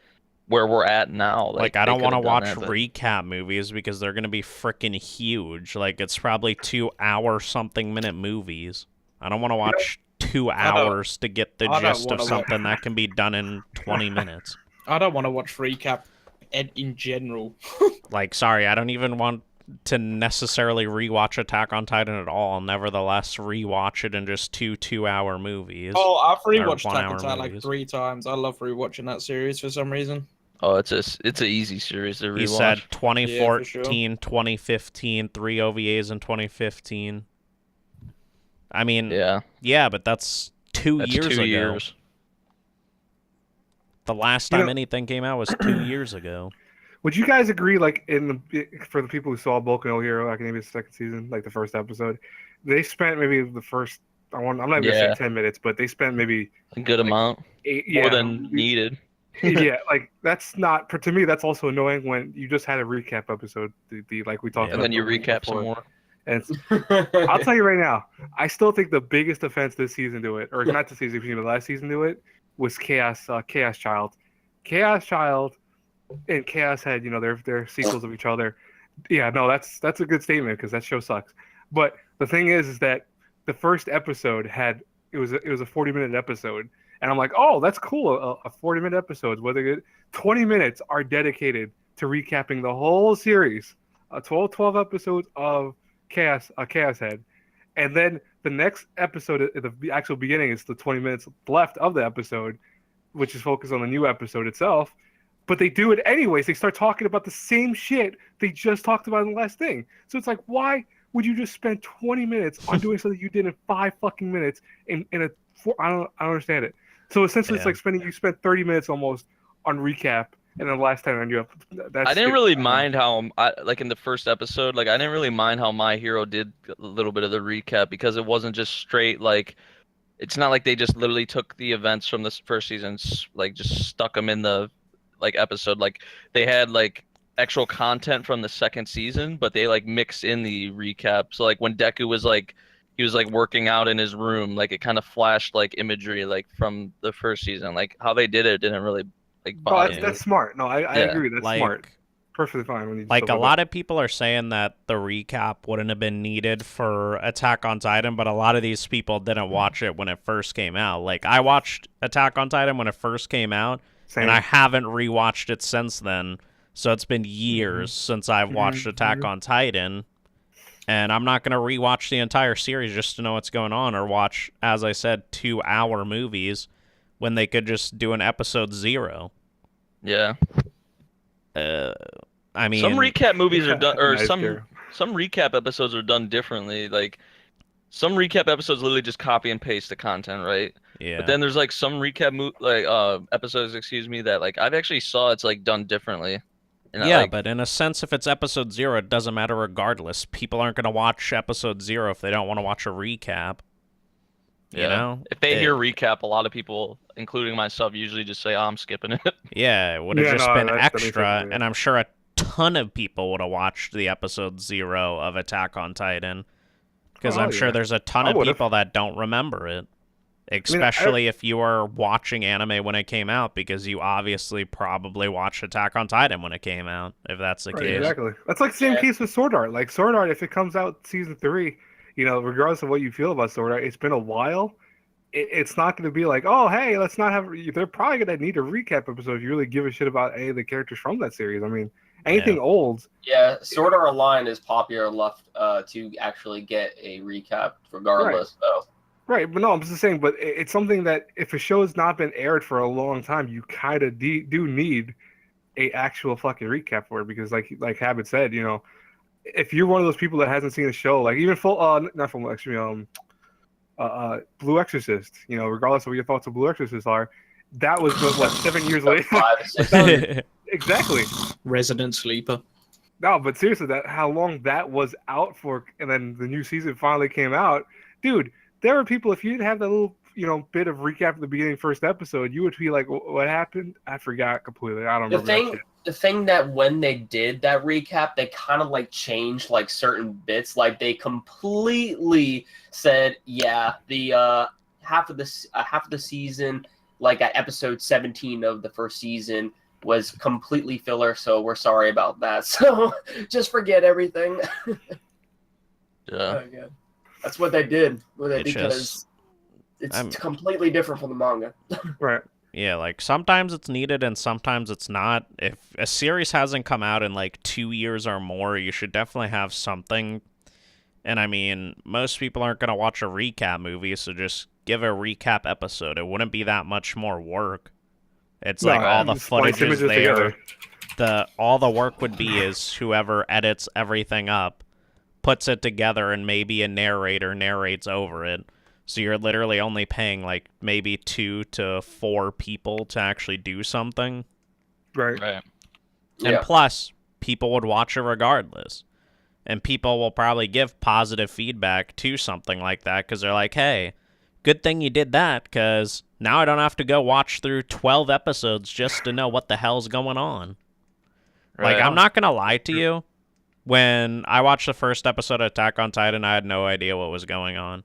where we're at now, Like, I they don't want to could've done watch that, but- recap movies because they're going to be freaking huge. Like, it's probably 2-hour-something-minute movies. I don't want to watch 2 hours to get the I don't gist of wanna something that can be done in 20 minutes. I don't want to watch recap in general. Like, sorry, I don't even want to necessarily rewatch Attack on Titan at all. Nevertheless, rewatch it in just 2-hour movies. Oh, I've rewatched 1 Attack hour on Titan like movies. 3 times. I love rewatching that series for some reason. Oh, it's an easy series to rewatch. He said Yeah, for 2014, 2015, 3 OVAs in 2015. I mean, yeah, but that's 2 that's years 2 ago. years. The last You time know- anything came out was 2 years ago. Would you guys agree, like for the people who saw Boku no Hero Academia's second season, like the first episode, they spent maybe the first I'm not gonna say 10 minutes, but they spent maybe A good amount, 8, more than needed. yeah, like that's not to me. That's also annoying when you just had a recap episode, the like we talked Yeah. about, And then you the week recap some before. more. And I'll tell you right now, I still think the biggest offense this season to it, or not this season, but the last season to it, was Chaos Child. Chaos Child and Chaos Head, you know, they're sequels of each other. Yeah, no, that's a good statement because that show sucks. But the thing is that the first episode it was a 40-minute episode, and I'm like, oh, that's cool, a 40-minute episode. Whether good, 20 minutes are dedicated to recapping the whole series, 12 episodes of Chaos Head, and then the next episode at the actual beginning is the 20 minutes left of the episode, which is focused on the new episode itself. But they do it anyways. They start talking about the same shit they just talked about in the last thing. So it's like, why would you just spend 20 minutes on doing something you did in 5 fucking minutes in a 4? I don't understand it. So essentially, it's like you spent 30 minutes almost on recap, and then the last time on you. I didn't really mind how, like in the first episode, like I didn't really mind how My Hero did a little bit of the recap because it wasn't just straight like, it's not like they just literally took the events from this first season, like just stuck them in the like episode. Like they had like actual content from the second season, but they like mix in the recap. So like when Deku was like, he was like working out in his room, like it kind of flashed like imagery like from the first season. Like how they did it didn't really like Oh, bother that's smart. No, I agree. That's like, smart. Perfectly fine. When you Like, a lot of people are saying that the recap wouldn't have been needed for Attack on Titan, but a lot of these people didn't watch it when it first came out. Like, I watched Attack on Titan when it first came out, and I haven't rewatched it since then. So it's been years since I've watched Attack on Titan, and I'm not going to rewatch the entire series just to know what's going on, or watch, as I said, 2-hour movies when they could just do an episode 0. Yeah. I mean, some recap movies are done, or Nice, some Gary. recap episodes are done differently. Like some recap episodes literally just copy and paste the content, right? yeah. But then there's like some recap episodes, excuse me, that like I've actually saw it's like done differently. And Yeah, like, but in a sense, if it's episode 0, it doesn't matter regardless. People aren't going to watch episode 0 if they don't want to watch a recap. You know? if they hear recap, a lot of people, including myself, usually just say, "Oh, I'm skipping it." Yeah, it would have Yeah, just no, been that makes extra, sense, yeah. and I'm sure a ton of people would have watched the episode 0 of Attack on Titan. Because Oh, I'm sure yeah. there's a ton I of would've. people that don't remember it. Especially if you were watching anime when it came out, because you obviously probably watched Attack on Titan when it came out, if that's the Right, case. exactly. That's like the same case with Sword Art. Like Sword Art, if it comes out season 3, you know, regardless of what you feel about Sword Art, it's been a while. It's not going to be like, oh, hey, let's not have. They're probably going to need a recap episode if you really give a shit about any of the characters from that series. I mean, Anything old. Yeah, Sword Art Online is popular enough to actually get a recap regardless, though. Right, but no, I'm just saying, but it's something that if a show has not been aired for a long time, you kind of do need a actual fucking recap for it, because like Habit said, you know, if you're one of those people that hasn't seen a show, like even not full, actually, Blue Exorcist, you know, regardless of what your thoughts of Blue Exorcist are, that was what 7 years later. 5 to 6 years. Exactly. Resident Sleeper. No, but seriously, that how long that was out for, and then the new season finally came out, dude. There were people, if you'd have that little, you know, bit of recap at the beginning, first episode, you would be like, "What happened?" I forgot completely. I don't remember. The thing that when they did that recap, they kind of like changed like certain bits. Like they completely said, "Yeah, the half of the season, like at episode 17 of the first season, was completely filler. So we're sorry about that. So just forget everything." Yeah. That's what they did with it, It's because it's completely different from the manga. Right. Yeah, like sometimes it's needed and sometimes it's not. If a series hasn't come out in like 2 years or more, you should definitely have something. And I mean, most people aren't going to watch a recap movie, so just give a recap episode. It wouldn't be that much more work. It's like all the footage is there. All the work would be is whoever edits everything up puts it together, and maybe a narrator narrates over it. So you're literally only paying like maybe 2 to 4 people to actually do something. Right. And plus, people would watch it regardless. And people will probably give positive feedback to something like that, because they're like, hey, good thing you did that, because now I don't have to go watch through 12 episodes just to know what the hell's going on. Like, I'm not going to lie to you. When I watched the first episode of Attack on Titan, I had no idea what was going on.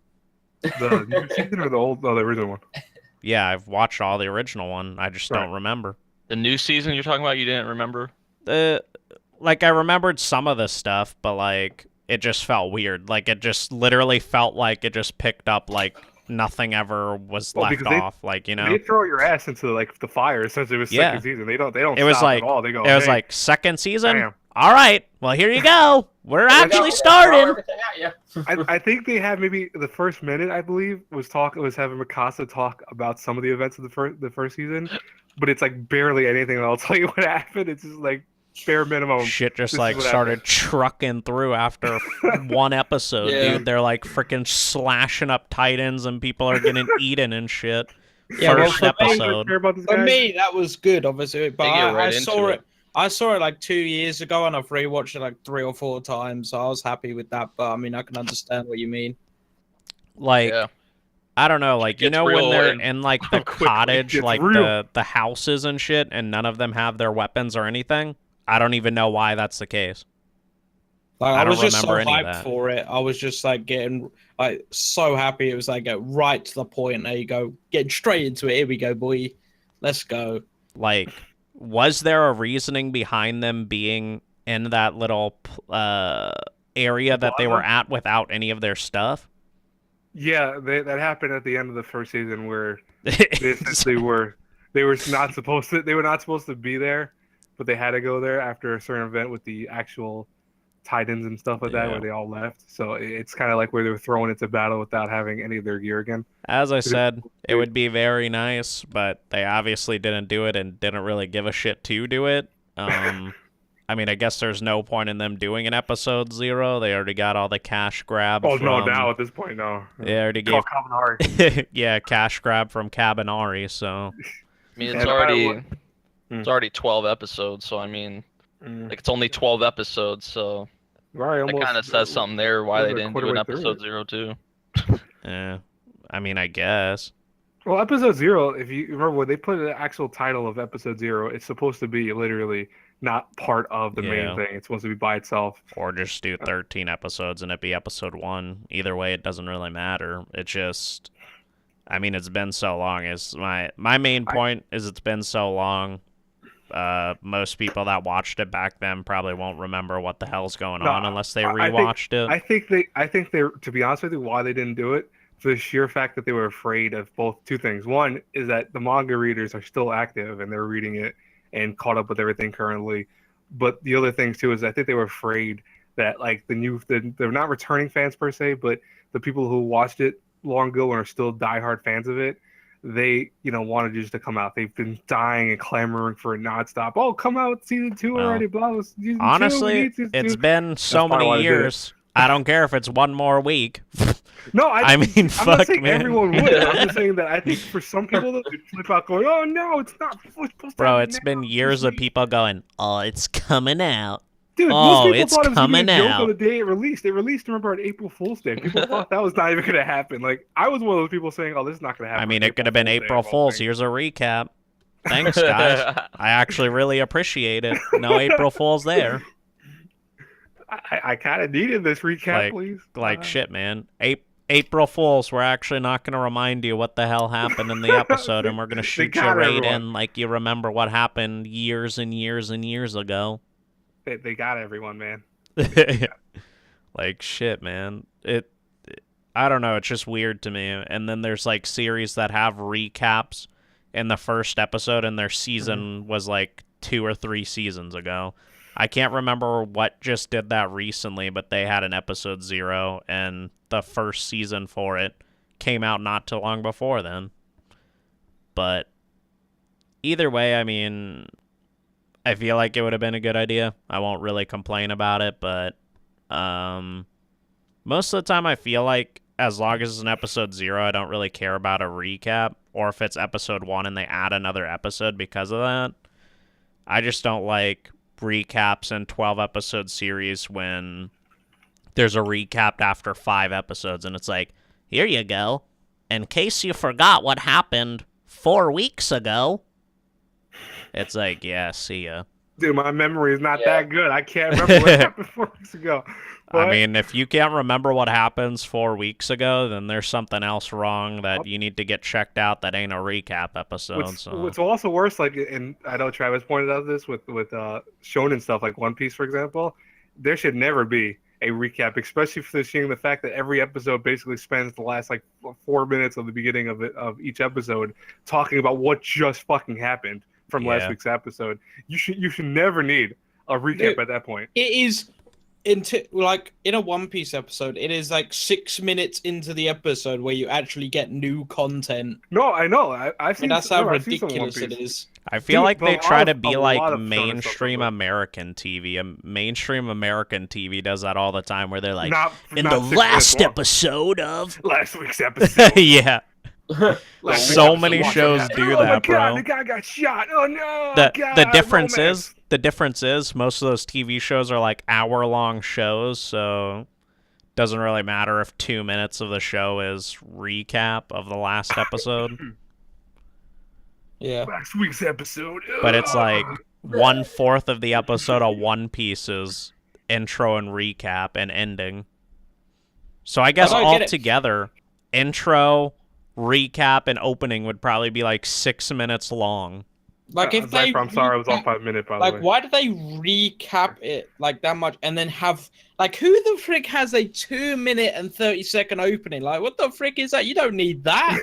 The new season or the original one? Yeah, I've watched all the original one. I just don't remember. The new season you're talking about, you didn't remember? Like, I remembered some of the stuff, but, like, it just felt weird. Like, it just literally felt like it just picked up, like, nothing ever was left off. Like, you know? They throw your ass into, like, the fire since it was second season. They don't it was stop like, at all. They go, it was like, second season? Damn. All right, well, here you go. We're actually starting. I think they had maybe the first minute, I believe, was having Mikasa talk about some of the events of the first season, but it's like barely anything that I'll tell you what happened. It's just like bare minimum. Shit just like started trucking through after one episode, dude. They're like freaking slashing up Titans and people are getting eaten and shit. Yeah, first episode. For me, that was good, obviously, but I saw it. I saw it like 2 years ago, and I've rewatched it like 3 or 4 times. So I was happy with that. But I mean, I can understand what you mean. Like, I don't know, like, you know, when they're in like the cottage, like the houses and shit, and none of them have their weapons or anything. I don't even know why that's the case. Like, I was just so hyped for it. I was just like getting like so happy. It was like right to the point. There you go, getting straight into it. Here we go, boy. Let's go. Like, was there a reasoning behind them being in that little area that they were at without any of their stuff? Yeah, that happened at the end of the first season where they were not supposed to be there, but they had to go there after a certain event with the actual Titans and stuff like that, where they all left. So it's kind of like where they were thrown into battle without having any of their gear again. As I said, it would be very nice, but they obviously didn't do it and didn't really give a shit to do it. I mean, I guess there's no point in them doing an episode 0. They already got all the cash grab. Oh, no, now at this point, no. They already gave Cabanari. Cash grab from Cabanari, so. I mean, it's already 12 episodes, so I mean, like, it's only 12 episodes, so that kind of says something there why they didn't do an episode 0 too. Yeah, I mean, I guess. Well, episode 0, if you remember when they put the actual title of episode 0, it's supposed to be literally not part of the main thing. It's supposed to be by itself. Or just do 13 episodes and it be episode 1. Either way, it doesn't really matter. It just, I mean, it's been so long. Is my main point is it's been so long. Most people that watched it back then probably won't remember what the hell's going on unless they rewatched it. I think they, to be honest with you, why they didn't do it, for the sheer fact that they were afraid of both two things. One is that the manga readers are still active and they're reading it and caught up with everything currently. But the other thing too is I think they were afraid that like they're not returning fans per se, but the people who watched it long ago and are still diehard fans of it, they wanted just to come out. They've been dying and clamoring for it nonstop. Oh, come out season 2 already, blah blah. Honestly, it's been so many years. I don't care if it's one more week. No, I'm fuck, not saying man. everyone would. I'm just saying that I think for some people they flip out going, "Oh no, it's not supposed to." Bro, it's been years of people going, "Oh, it's coming out." Dude, Oh, most people it's thought it was gonna be a coming joke out. on the day it released. It released, remember, on April Fool's Day. People thought that was not even gonna happen. Like I was one of those people saying, "Oh, this is not gonna happen." I mean, on it could have been Fool's Day April of all Fool's. things. Here's a recap. Thanks, guys. I actually really appreciate it. No April Fool's there. I kind of needed this recap, please. Shit, man. April Fools, we're actually not going to remind you what the hell happened in the episode, and we're going to shoot you right in like you remember what happened years and years and years ago. They got everyone, man. Like, shit, man. I don't know, it's just weird to me. And then there's, like, series that have recaps in the first episode, and their season was, like, 2 or 3 seasons ago. I can't remember what just did that recently, but they had an episode 0, and the first season for it came out not too long before then. But either way, I mean, I feel like it would have been a good idea. I won't really complain about it, but most of the time I feel like as long as it's an episode 0, I don't really care about a recap, or if it's episode 1 and they add another episode because of that. I just don't like recaps in 12-episode series when there's a recap after 5 episodes and it's like, here you go. In case you forgot what happened 4 weeks ago. It's like, yeah, see ya. Dude, my memory is not that good. I can't remember what happened 4 weeks ago. But I mean, if you can't remember what happens 4 weeks ago, then there's something else wrong that you need to get checked out that ain't a recap episode. What's also worse, like, and I know Travis pointed out this with shonen stuff like One Piece, for example, there should never be a recap, especially for seeing the fact that every episode basically spends the last like 4 minutes of the beginning of each episode talking about what just fucking happened from last week's episode. You should never need a recap at that point. It is like in a One Piece episode, it is like 6 minutes into the episode where you actually get new content. No, I know. I've seen. And that's how I've seen some ridiculous One it Piece. is. I feel like they try to be a like lot of shonen stuff mainstream like that. American TV. Mainstream American TV does that all the time where they're like, in Not the 6 last minutes long. episode of... Last week's episode. Yeah. Last So week's many episode. shows do Oh that, my bro. God, the guy got shot. Oh no. The difference romance. is most of those TV shows are like hour-long shows, so doesn't really matter if 2 minutes of the show is recap of the last episode. Yeah. Last week's episode. But it's like 1/4 of the episode of One Piece is intro and recap and ending. So I guess I don't get it. altogether, intro, recap, and opening would probably be like 6 minutes long. Like if they, I'm sorry, I was off by a minute. By the way, like, why do they recap it like that much and then have like who the frick has a 2-minute and 30-second opening? Like, what the frick is that? You don't need that.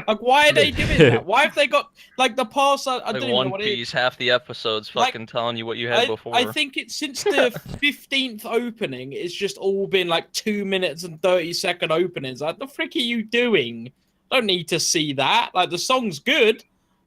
Like, why are they doing that? Why have they got like the past? I don't Like even know One what it is. Piece, half the episodes Like, fucking telling you what you had before. I think it's since the 15th opening, it's just all been like 2 minutes and 30-second openings. Like, the frick are you doing? Don't need to see that. Like, the song's good.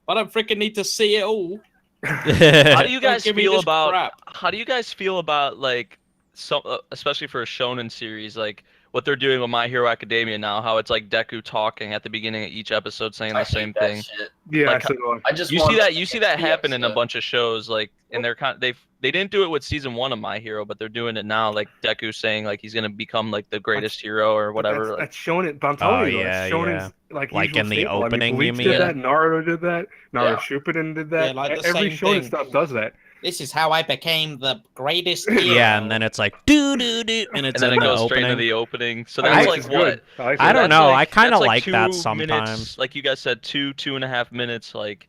I don't freaking need to see it all. How do you guys give me feel this about? crap. How do you guys feel about like some, especially for a shonen series, like what they're doing with My Hero Academia now? How it's like Deku talking at the beginning of each episode, saying the same thing. yeah. like, so, I just You want see that? You see that the happen in a episode. bunch of shows, like, and they're they didn't do it with season 1 of My Hero, but they're doing it now. Like Deku saying like he's gonna become like the greatest hero or whatever. That's shonen. But I'm telling you, yeah, shonen's like Like usual in the staple. opening, Bleach you did mean? that. Naruto did that. Naruto Yeah. Shippuden did that. Yeah, like the Every same shonen thing. stuff does that. This is how I became the greatest hero. Yeah, and then it's like doo doo doo, and it's and then in it the goes straight into opening. the opening. So I that's think like it's what? good. like I it. don't That's know. I kinda that's like that 2 sometimes. minutes, like you guys said, 2.5 minutes, like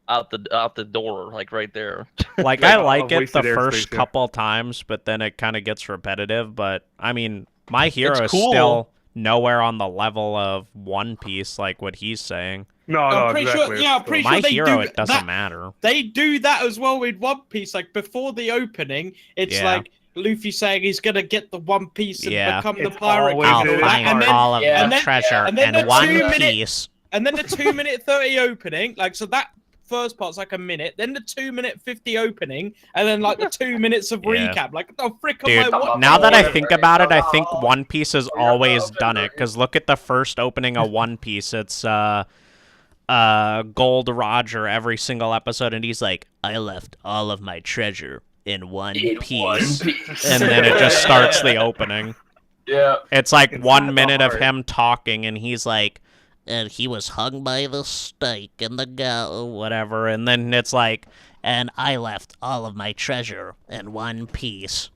out the door, like right there. Like, Like, I a like it the wasted airspace, first yeah. couple times, but then it kind of gets repetitive. But, I mean, My Hero is cool. still nowhere on the level of One Piece, like what he's saying. No, I'm no, pretty exactly. sure. Yeah, I'm pretty My sure they Hero, do it doesn't that. matter. They do that as well with One Piece. Like before the opening, it's Yeah. like Luffy saying he's gonna get the One Piece and Yeah. become the It's pirate always king I'll and all it that. find And then all of yeah, the treasure and then in the one 2 minute piece. and then the 2-minute 30 opening, like so that first part's like a minute, then the 2-minute 50 opening, and then like the 2 minutes of Yeah. recap. Like the frick am Dude, I watching? now that I Whatever. think about it, I think Oh, One Piece has you're always welcome, done it. right? Because look at the first opening of One Piece. It's Gold Roger every single episode, and he's like, "I left all of my treasure in one In piece," One Piece. and then it just starts the opening. Yeah. It's like It's 1 not minute of hard. him talking, and he's like, and he was hung by the stake and the whatever, and then it's like, and I left all of my treasure in one piece.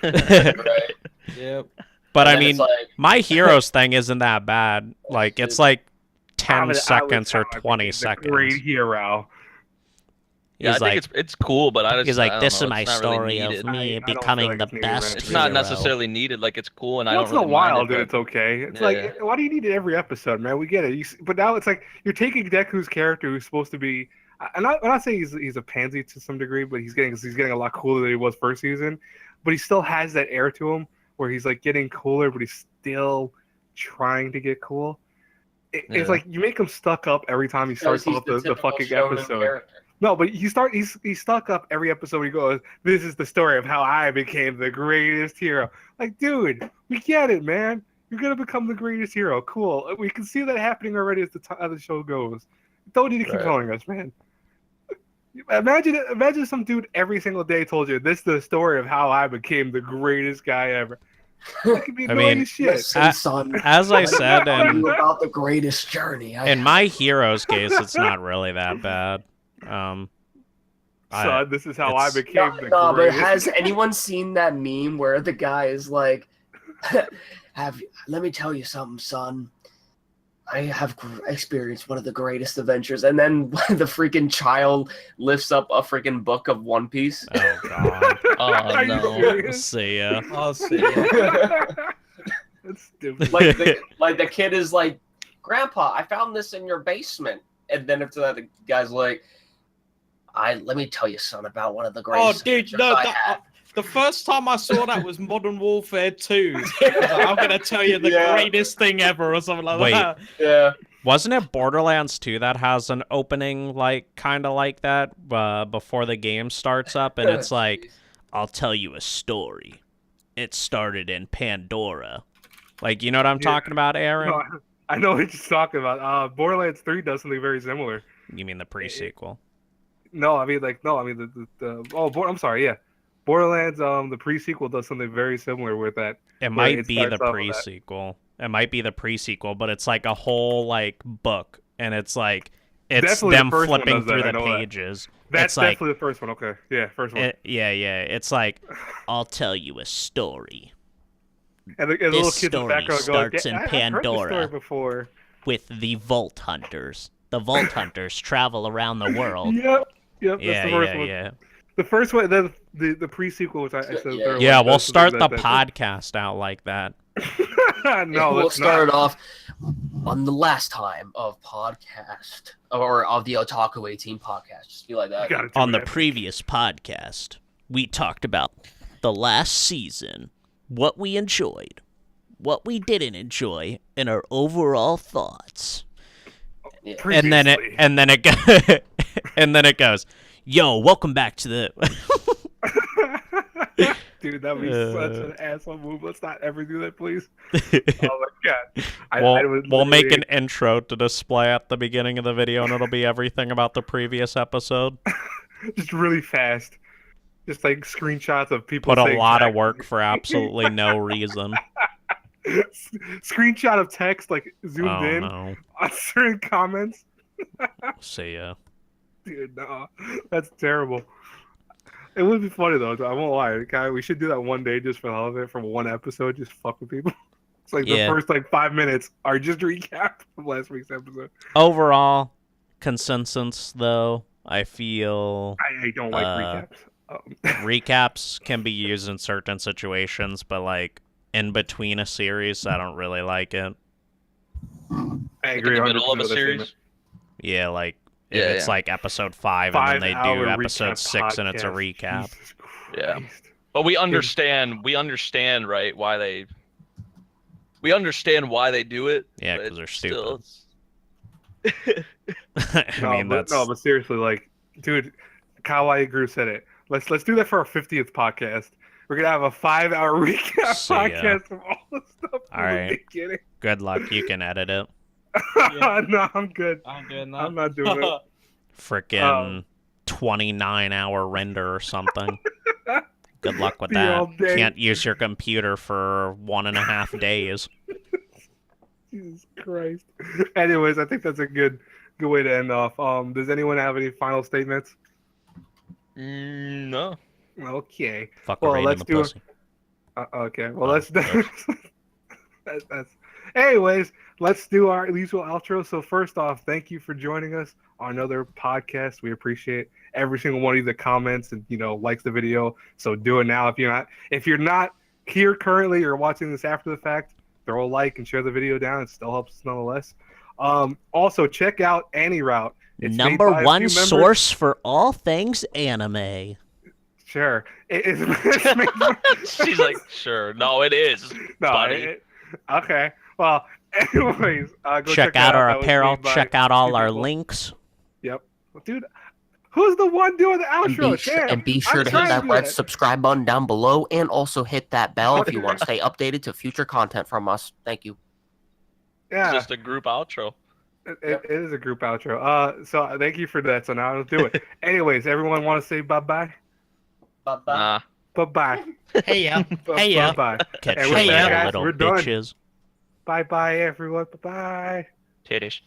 Right. Yep. But And I then mean, it's like, My Heroes thing isn't that bad. Like, it's like 10 seconds or how I 20 became the seconds. Great hero. Yeah, I He's think like, it's cool, but I just he's I like, don't this know, is my it's not really story of needed. me I don't feel becoming like the it's needed, best man. It's not hero. necessarily needed. Like it's cool, and I Once don't in a really while, mind dude, it. it's okay. It's Yeah, like, yeah. why do you need it every episode, man? We get it. But now it's like you're taking Deku's character, who's supposed to be. I'm not saying he's a pansy to some degree, but he's getting a lot cooler than he was first season. But he still has that air to him, where he's like getting cooler, but he's still trying to get cool. It's Yeah. like you make him stuck up every time he because starts he's off the the typical fucking shonen episode. character. No, but he's stuck up every episode. He goes, "This is the story of how I became the greatest hero." Like, dude, we get it, man. You're gonna become the greatest hero. Cool. We can see that happening already as the show goes. Don't need to keep Right. telling us, man. Imagine some dude every single day told you this is the story of how I became the greatest guy ever. That could be I annoying mean, as shit. Listen, son. As I let me said, tell and you about the greatest journey. in My Heroes case, it's not really that bad. Son, this is how I it's- became No, the no, but greatest. has anyone seen that meme where the guy is like, let me tell you something, son. I have experienced one of the greatest adventures. And then the freaking child lifts up a freaking book of One Piece. Oh, God. Oh Are you no. serious? See ya. I'll see. That's stupid. like the kid is like, Grandpa, I found this in your basement. And then after that, the guy's like, let me tell you, son, about one of the Oh, greatest dude, adventures no, I had. the first time I saw that was Modern Warfare 2. I was like, I'm gonna tell you the Yeah. greatest thing ever, or something like Wait. that. Yeah. Wasn't it Borderlands 2 that has an opening like kind of like that before the game starts up, and it's like, I'll tell you a story. It started in Pandora. Like, you know what I'm Yeah. talking about, Aaron? No, I know what you're talking about. Borderlands 3 does something very similar. You mean the pre-sequel? No, I mean I'm sorry, yeah. Borderlands, the pre-sequel does something very similar with that. It Where might it be starts the off with that. pre-sequel. It might be the pre-sequel, but it's like a whole like book, and it's like it's Definitely the them first one flipping does that, through I the know that. pages. That's It's like definitely the first one. Okay, yeah, first one. yeah. It's like, I'll tell you a story And the little this kids in the story background starts go, in I've heard this Pandora." story before. with the Vault Hunters. The Vault Hunters travel around the world. Yep, that's Yeah, the first yeah, one. yeah. The first one, then the pre-sequel, which I said the Yeah. third Yeah, one, we'll does start the something podcast out like that. No, we'll let's start it not. off on the last time of podcast or of the Otaku 18 podcast. Just be like that. You gotta do On the that. previous podcast, we talked about the last season, what we enjoyed, what we didn't enjoy, and our overall thoughts. Yeah. And then it Previously. and then it and then it goes, "Yo, welcome back to the." Dude, that'd be such an asshole move. Let's not ever do that, please. Oh my god. We'll make an intro to display at the beginning of the video, and it'll be everything about the previous episode. just really fast. Just like screenshots of people. Put a saying lot of text. work for absolutely no reason. Screenshot of text like zoomed Oh in no. on certain comments. See ya. Dude, no, that's terrible. It would be funny though. I won't lie, guy. We should do that one day just for the hell of it, from one episode. Just fuck with people. It's like Yeah. the first like 5 minutes are just recap of last week's episode. Overall consensus, though, I feel I don't like recaps. recaps can be used in certain situations, but like in between a series, I don't really like it. I Like in agree. the 100% middle of a with that series. statement. Yeah, like Yeah, it's yeah. like episode 5, and then they do 5-hour episode recap 6, and it's a podcast. recap. Jesus Yeah. Christ. But we understand, right, why they do it. Yeah, but because they're still, stupid. I mean, that's but seriously, like, dude, Kawaii Guru said it. Let's do that for our 50th podcast. We're gonna have a 5-hour recap See ya. podcast of all the stuff All from right. the beginning. good luck. You can edit it. No, I'm good. I'm doing that. I'm not doing it. Frickin' 29-hour render or something. Good luck with Be all that. day. Can't use your computer for 1.5 days. Jesus Christ. Anyways, I think that's a good way to end off. Does anyone have any final statements? no. Okay. Fuck Well, a raid let's in the do pussy. Okay. Well, Oh, let's do. that's. Anyways, let's do our usual outro. So first off, thank you for joining us on another podcast. We appreciate every single one of you that comments and likes the video. So do it now. If you're not here currently or watching this after the fact, throw a like and share the video down. It still helps us nonetheless. Also check out AniRoute. It's made Number by a one few members. source for all things anime. Sure. It's made by- She's like, sure. No, it is. No, buddy. okay. Well, anyways, go Check out our That was apparel. made by Check out all two our people. links. Yep. Dude, who's the one doing the outro? Damn, And be I'm sure to trying hit that do red subscribe button down below, and also hit that bell if you want to stay updated to future content from us. Thank you. Yeah, It's just a group outro. it is a group outro. So thank you for that. So now I'll do it. Anyways, everyone want to say bye-bye? Bye-bye. Nah. Bye-bye. Hey yeah. Hey yeah. Bye-bye. Catch Hey, you we're later, done, guys. little We're done. bitches. Bye-bye, everyone. Bye-bye. Titties.